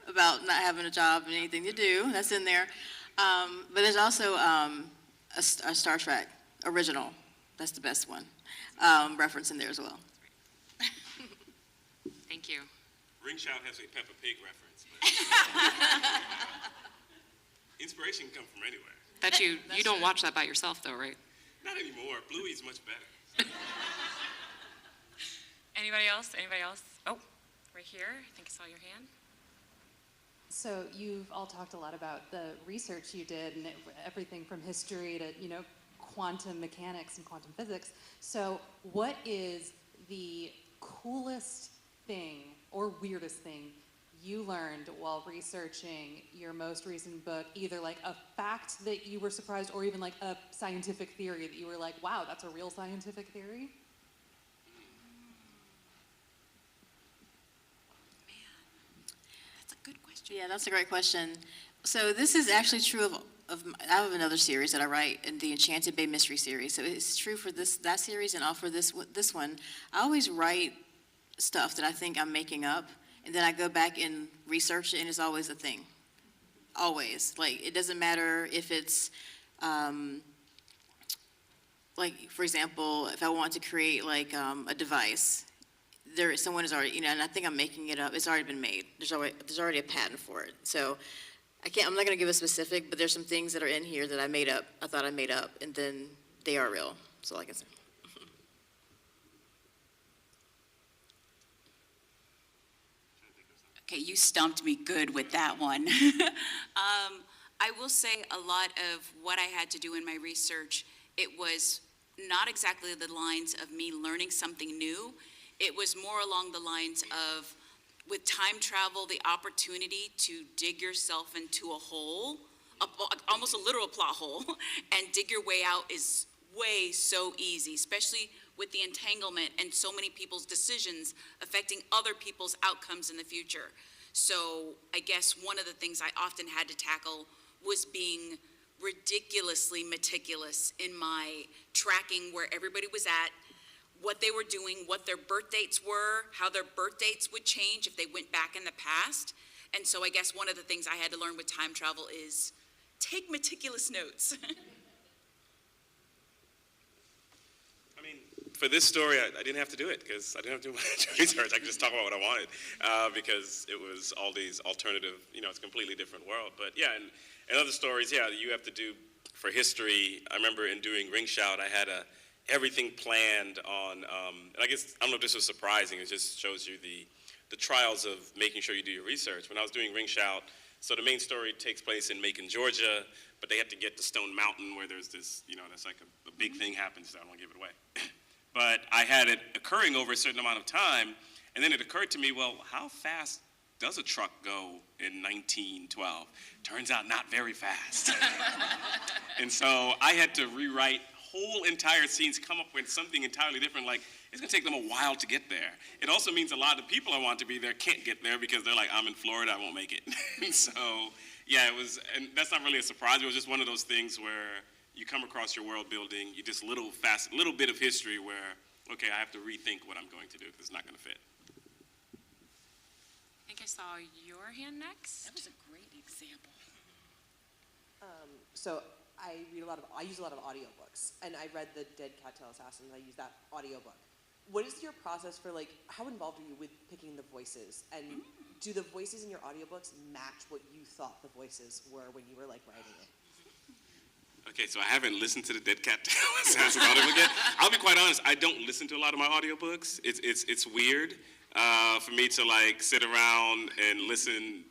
Speaker 3: about not having a job and anything to do. That's in there. But there's also a Star Trek original. That's the best one. Reference in there as well.
Speaker 2: Thank you.
Speaker 4: Ring Shout has a Peppa Pig reference. But inspiration can come from anywhere.
Speaker 2: Bet you don't watch that by yourself, though, right?
Speaker 4: Not anymore. Bluey's much better.
Speaker 2: Anybody else? Oh, right here. I think I saw your hand.
Speaker 6: So you've all talked a lot about the research you did and everything from history to, quantum mechanics and quantum physics. So what is the coolest thing or weirdest thing you learned while researching your most recent book, either like a fact that you were surprised or even like a scientific theory that you were like, wow, that's a real scientific theory?
Speaker 1: That's a good question.
Speaker 3: Yeah, that's a great question. So this is actually true I have another series that I write in the Enchanted Bay Mystery series. So it's true for that series and all for this one. I always write stuff that I think I'm making up, and then I go back and research it, and it's always a thing. Always. Like, it doesn't matter if it's, like, for example, if I want to create, like, a device, someone has already, and I think I'm making it up. It's already been made. There's already a patent for it. So I'm not going to give a specific, but there's some things that are in here that I made up, I thought I made up, and then they are real. So like I said.
Speaker 1: Okay, you stumped me good with that one. I will say a lot of what I had to do in my research, it was not exactly the lines of me learning something new. It was more along the lines of, with time travel, the opportunity to dig yourself into a hole, almost a literal plot hole, and dig your way out is so easy, especially with the entanglement and so many people's decisions affecting other people's outcomes in the future. So I guess one of the things I often had to tackle was being ridiculously meticulous in my tracking where everybody was at, what they were doing, what their birth dates were, how their birth dates would change if they went back in the past. And so I guess one of the things I had to learn with time travel is take meticulous notes.
Speaker 4: For this story, I didn't have to do it because I didn't have to do much research. I could just talk about what I wanted because it was all these alternative, it's a completely different world. But yeah, and other stories, you have to do for history. I remember in doing Ring Shout, I had everything planned on, and I guess, I don't know if this was surprising, it just shows you the trials of making sure you do your research. When I was doing Ring Shout, so the main story takes place in Macon, Georgia, but they have to get to Stone Mountain where there's this, that's like a big thing happens, so I don't want to give it away. but I had it occurring over a certain amount of time, and then it occurred to me, well, how fast does a truck go in 1912? Turns out not very fast. And so I had to rewrite whole entire scenes, come up with something entirely different, like it's gonna take them a while to get there. It also means a lot of people I want to be there can't get there because they're like, I'm in Florida, I won't make it. And so, yeah, it was, and that's not really a surprise, it was just one of those things where you come across your world building, you just little bit of history where, okay, I have to rethink what I'm going to do because it's not gonna fit.
Speaker 2: I think I saw your hand next.
Speaker 1: That was a great example.
Speaker 7: So I use a lot of audiobooks, and I read the Dead Cattail Assassins. I use that audiobook. What is your process for, like, how involved are you with picking the voices? And do the voices in your audiobooks match what you thought the voices were when you were, like, writing it?
Speaker 4: Okay, so I haven't listened to the Dead Cattail Assassins audiobook yet. I'll be quite honest, I don't listen to a lot of my audiobooks. It's weird for me to, like, sit around and listen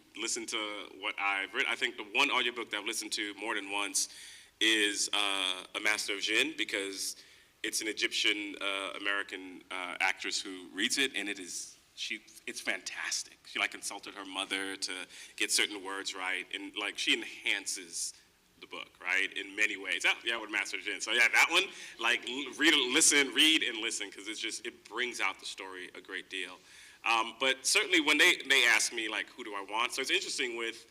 Speaker 4: to what I've read. I think the one audiobook that I've listened to more than once is A Master of Jinn, because it's an Egyptian American actress who reads it, and it's fantastic. She like consulted her mother to get certain words right, and like she enhances the book, right, in many ways. Yeah, with Master of Jinn. So yeah, that one, like read and listen, because it brings out the story a great deal. But certainly when they ask me like, who do I want? So it's interesting with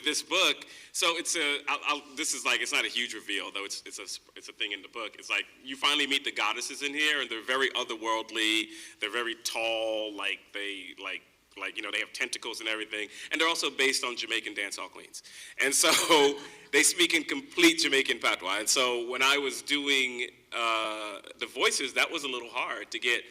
Speaker 4: this book. So it's it's not a huge reveal, though it's a thing in the book. It's like you finally meet the goddesses in here, and they're very otherworldly. They're very tall, they have tentacles and everything, and they're also based on Jamaican dancehall queens. And so they speak in complete Jamaican patois. And so when I was doing the voices, that was a little hard to get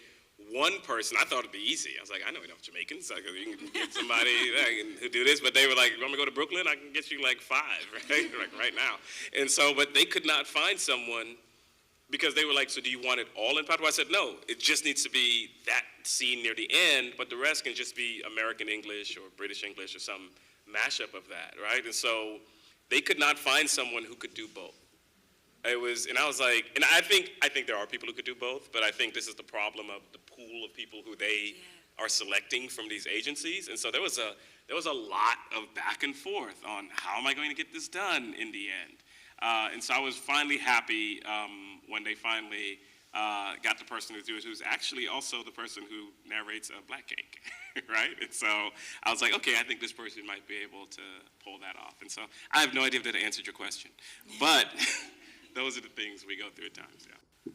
Speaker 4: one person. I thought it'd be easy. I was like, I know enough Jamaicans. You can get somebody who do this. But they were like, you want me to go to Brooklyn? I can get you like 5, right? Like right now. And so, but they could not find someone because they were like, so do you want it all in patois? I said, no, it just needs to be that scene near the end, but the rest can just be American English or British English or some mashup of that, right? And so they could not find someone who could do both. I was like, and I think there are people who could do both, but I think this is the problem of the pool of people who they are selecting from these agencies. And so there was a lot of back and forth on how am I going to get this done in the end. And so I was finally happy when they finally got the person to do it, who's actually also the person who narrates a Black Cake, right? And so I was like, okay, I think this person might be able to pull that off. And so I have no idea if that answered your question, but those are the things we go through at times, yeah.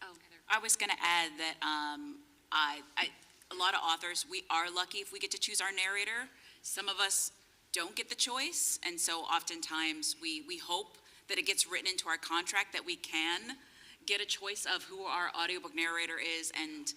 Speaker 1: Oh, I was going to add that a lot of authors, we are lucky if we get to choose our narrator. Some of us don't get the choice, and so oftentimes we hope that it gets written into our contract that we can get a choice of who our audiobook narrator is, and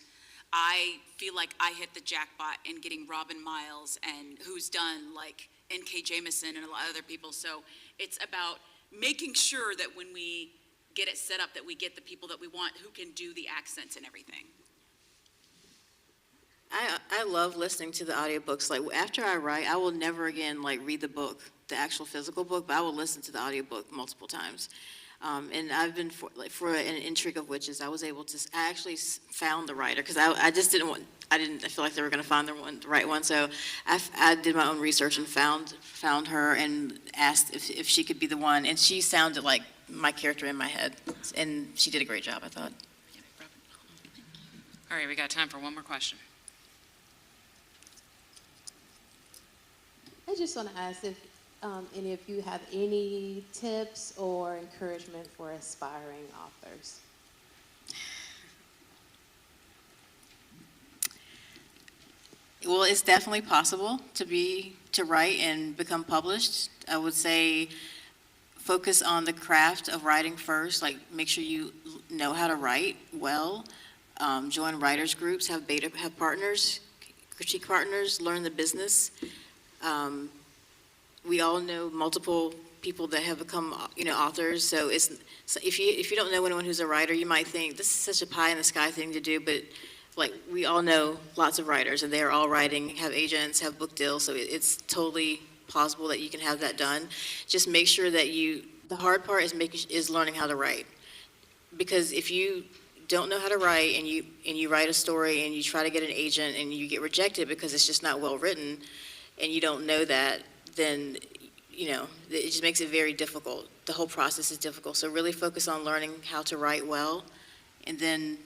Speaker 1: I feel like I hit the jackpot in getting Robin Miles, and who's done like N.K. Jemisin and a lot of other people. So it's about making sure that when we get it set up that we get the people that we want who can do the accents and everything.
Speaker 3: I love listening to the audiobooks. Like after I write, I will never again like read the book, the actual physical book, but I will listen to the audiobook multiple times. And I've been for An Intrigue of Witches, I was able to. I actually found the writer because I just didn't want. I feel like they were going to find the right one. So I did my own research and found her and asked if she could be the one. And she sounded like my character in my head, and she did a great job, I thought.
Speaker 2: All right, we got time for one more question.
Speaker 8: I just want to ask if any of you have any tips or encouragement for aspiring authors.
Speaker 3: Well, it's definitely possible to write and become published. I would say focus on the craft of writing first, like make sure you know how to write well. Join writers groups, have partners, critique partners, learn the business. We all know multiple people that have become, authors. So if you don't know anyone who's a writer, you might think this is such a pie in the sky thing to do, but like we all know lots of writers, and they are all writing, have agents, have book deals. So it's totally plausible that you can have that done. Just make sure that the hard part is learning how to write. because if you don't know how to write and you write a story and you try to get an agent and you get rejected because it's just not well written and you don't know that, then it just makes it very difficult. The whole process is difficult. So really focus on learning how to write well, and then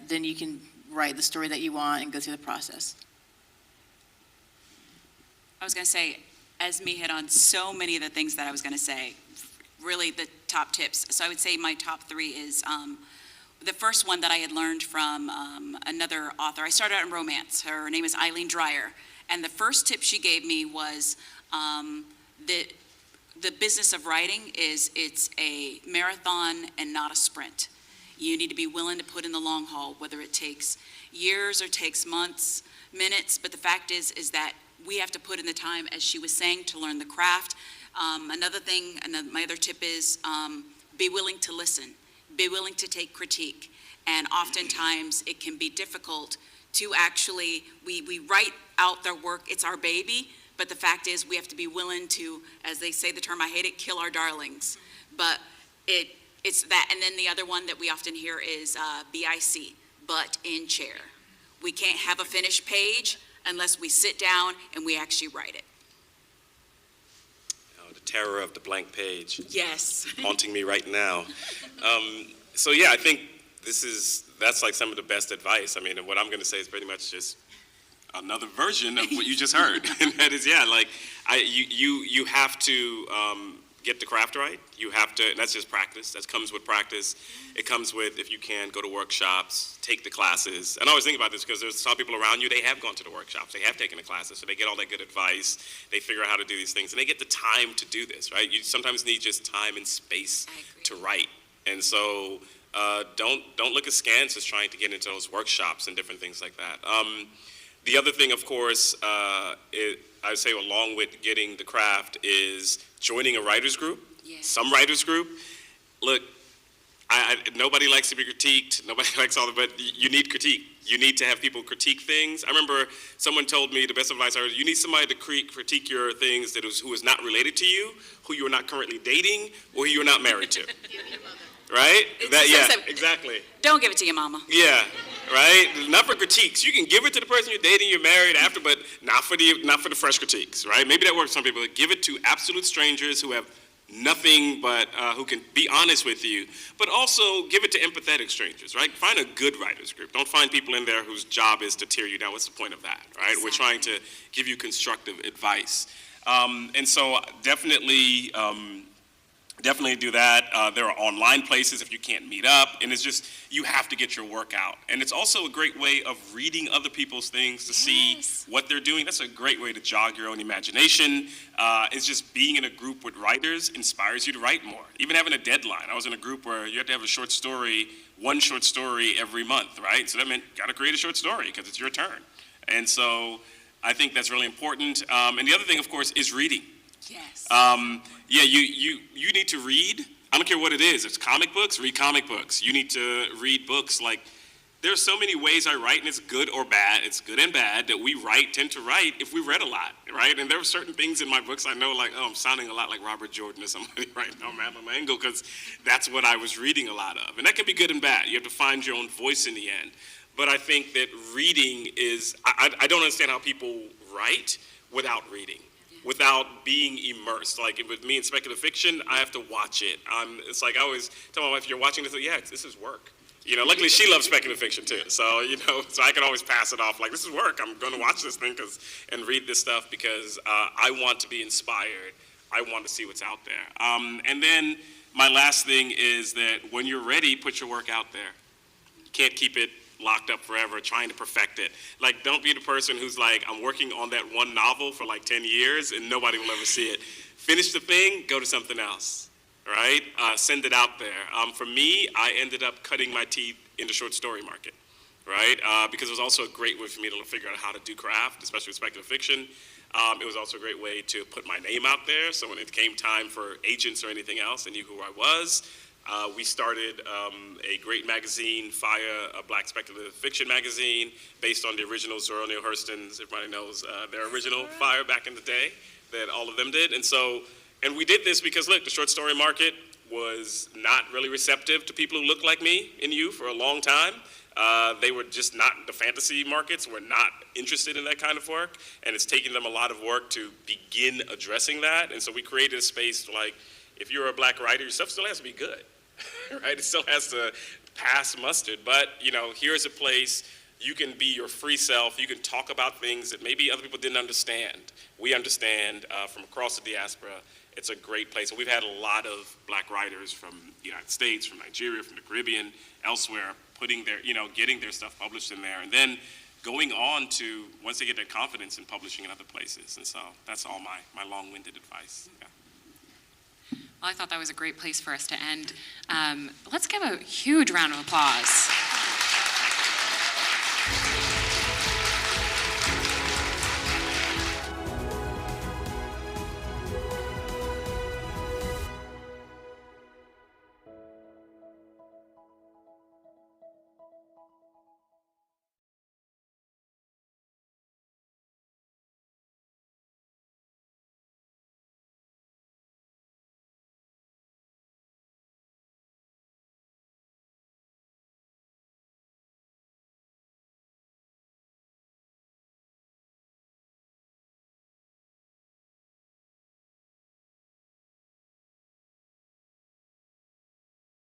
Speaker 3: then you can write the story that you want and go through the process.
Speaker 1: I was going to say, Esme hit on so many of the things that I was going to say, really the top tips. So I would say my top 3 is the first one that I had learned from another author. I started out in romance. Her name is Eileen Dreyer. And the first tip she gave me was the business of writing is it's a marathon and not a sprint. You need to be willing to put in the long haul, whether it takes years or takes months, minutes. But the fact is that we have to put in the time, as she was saying, to learn the craft. My other tip is be willing to listen, be willing to take critique. And oftentimes it can be difficult to actually, we write out their work, it's our baby, but the fact is we have to be willing to, as they say the term, I hate it, kill our darlings. But it's that, and then the other one that we often hear is BIC, butt in chair. We can't have a finished page unless we sit down and we actually write it.
Speaker 4: The terror of the blank page.
Speaker 1: Yes.
Speaker 4: Haunting me right now. So yeah, I think that's like some of the best advice. I mean, and what I'm going to say is pretty much just another version of what you just heard. And that is, you have to get the craft right. You have to, and that's just practice. That comes with practice. It comes with, if you can, go to workshops, take the classes. And I always think about this because there's some people around you, they have gone to the workshops, they have taken the classes, so they get all that good advice, they figure out how to do these things, and they get the time to do this, right? You sometimes need just time and space to write. And so don't look askance as trying to get into those workshops and different things like that. The other thing, of course, I would say along with getting the craft is joining a writer's group. Yes. Some writer's group. Look, nobody likes to be critiqued. Nobody likes all but you need critique. You need to have people critique things. I remember someone told me the best advice I heard, you need somebody to critique your things who is not related to you, who you are not currently dating, or who you are not married to. Right? Exactly.
Speaker 1: Don't give it to your mama.
Speaker 4: Yeah, right? Not for critiques. You can give it to the person you're dating, you're married after, but not for the fresh critiques, right? Maybe that works for some people. Give it to absolute strangers who have nothing but, who can be honest with you, but also give it to empathetic strangers, right? Find a good writers group. Don't find people in there whose job is to tear you down. What's the point of that, right? Exactly. We're trying to give you constructive advice. And so definitely do that. There are online places if you can't meet up, and it's just, you have to get your work out. And it's also a great way of reading other people's things to see what they're doing. That's a great way to jog your own imagination. It's just being in a group with writers inspires you to write more. Even having a deadline. I was in a group where you had to have one short story every month, right? So that meant you gotta create a short story because it's your turn. And so I think that's really important. And the other thing, of course, is reading.
Speaker 1: Yes.
Speaker 4: You need to read. I don't care what it is. It's comic books, read comic books. You need to read books. Like, there's so many ways I write, and it's good or bad. It's good and bad that we tend to write if we read a lot, right? And there are certain things in my books I know, like, I'm sounding a lot like Robert Jordan or somebody right now, Madeline Mango, because that's what I was reading a lot of. And that can be good and bad. You have to find your own voice in the end. But I think that reading is, I don't understand how people write without reading, without being immersed. Like with me in speculative fiction, I have to watch it. It's like I always tell my wife, you're watching this, this is work. Luckily she loves speculative fiction too. So, so I can always pass it off like, this is work. I'm going to watch this thing and read this stuff because I want to be inspired. I want to see what's out there. And then my last thing is that when you're ready, put your work out there. You can't keep it locked up forever, trying to perfect it. Like, don't be the person who's like, I'm working on that one novel for like 10 years and nobody will ever see it. Finish the thing, go to something else, right? Send it out there. For me, I ended up cutting my teeth in the short story market, right? Because it was also a great way for me to figure out how to do craft, especially with speculative fiction. It was also a great way to put my name out there, so when it came time for agents or anything else, they knew who I was. We started a great magazine, Fire, a black speculative fiction magazine, based on the original Zora Neale Hurston's, everybody knows their original Fire back in the day, that all of them did. And we did this because, look, the short story market was not really receptive to people who looked like me in youth for a long time. They were just not, the fantasy markets were not interested in that kind of work, and it's taken them a lot of work to begin addressing that. And so we created a space like, if you're a Black writer, your stuff still has to be good, right? It still has to pass mustard, but here's a place you can be your free self. You can talk about things that maybe other people didn't understand. We understand from across the diaspora. It's a great place. And we've had a lot of Black writers from the United States, from Nigeria, from the Caribbean, elsewhere, putting their, getting their stuff published in there, and then going on to, once they get their confidence in publishing in other places. And so that's all my long-winded advice. Yeah.
Speaker 2: Well, I thought that was a great place for us to end. Let's give a huge round of applause.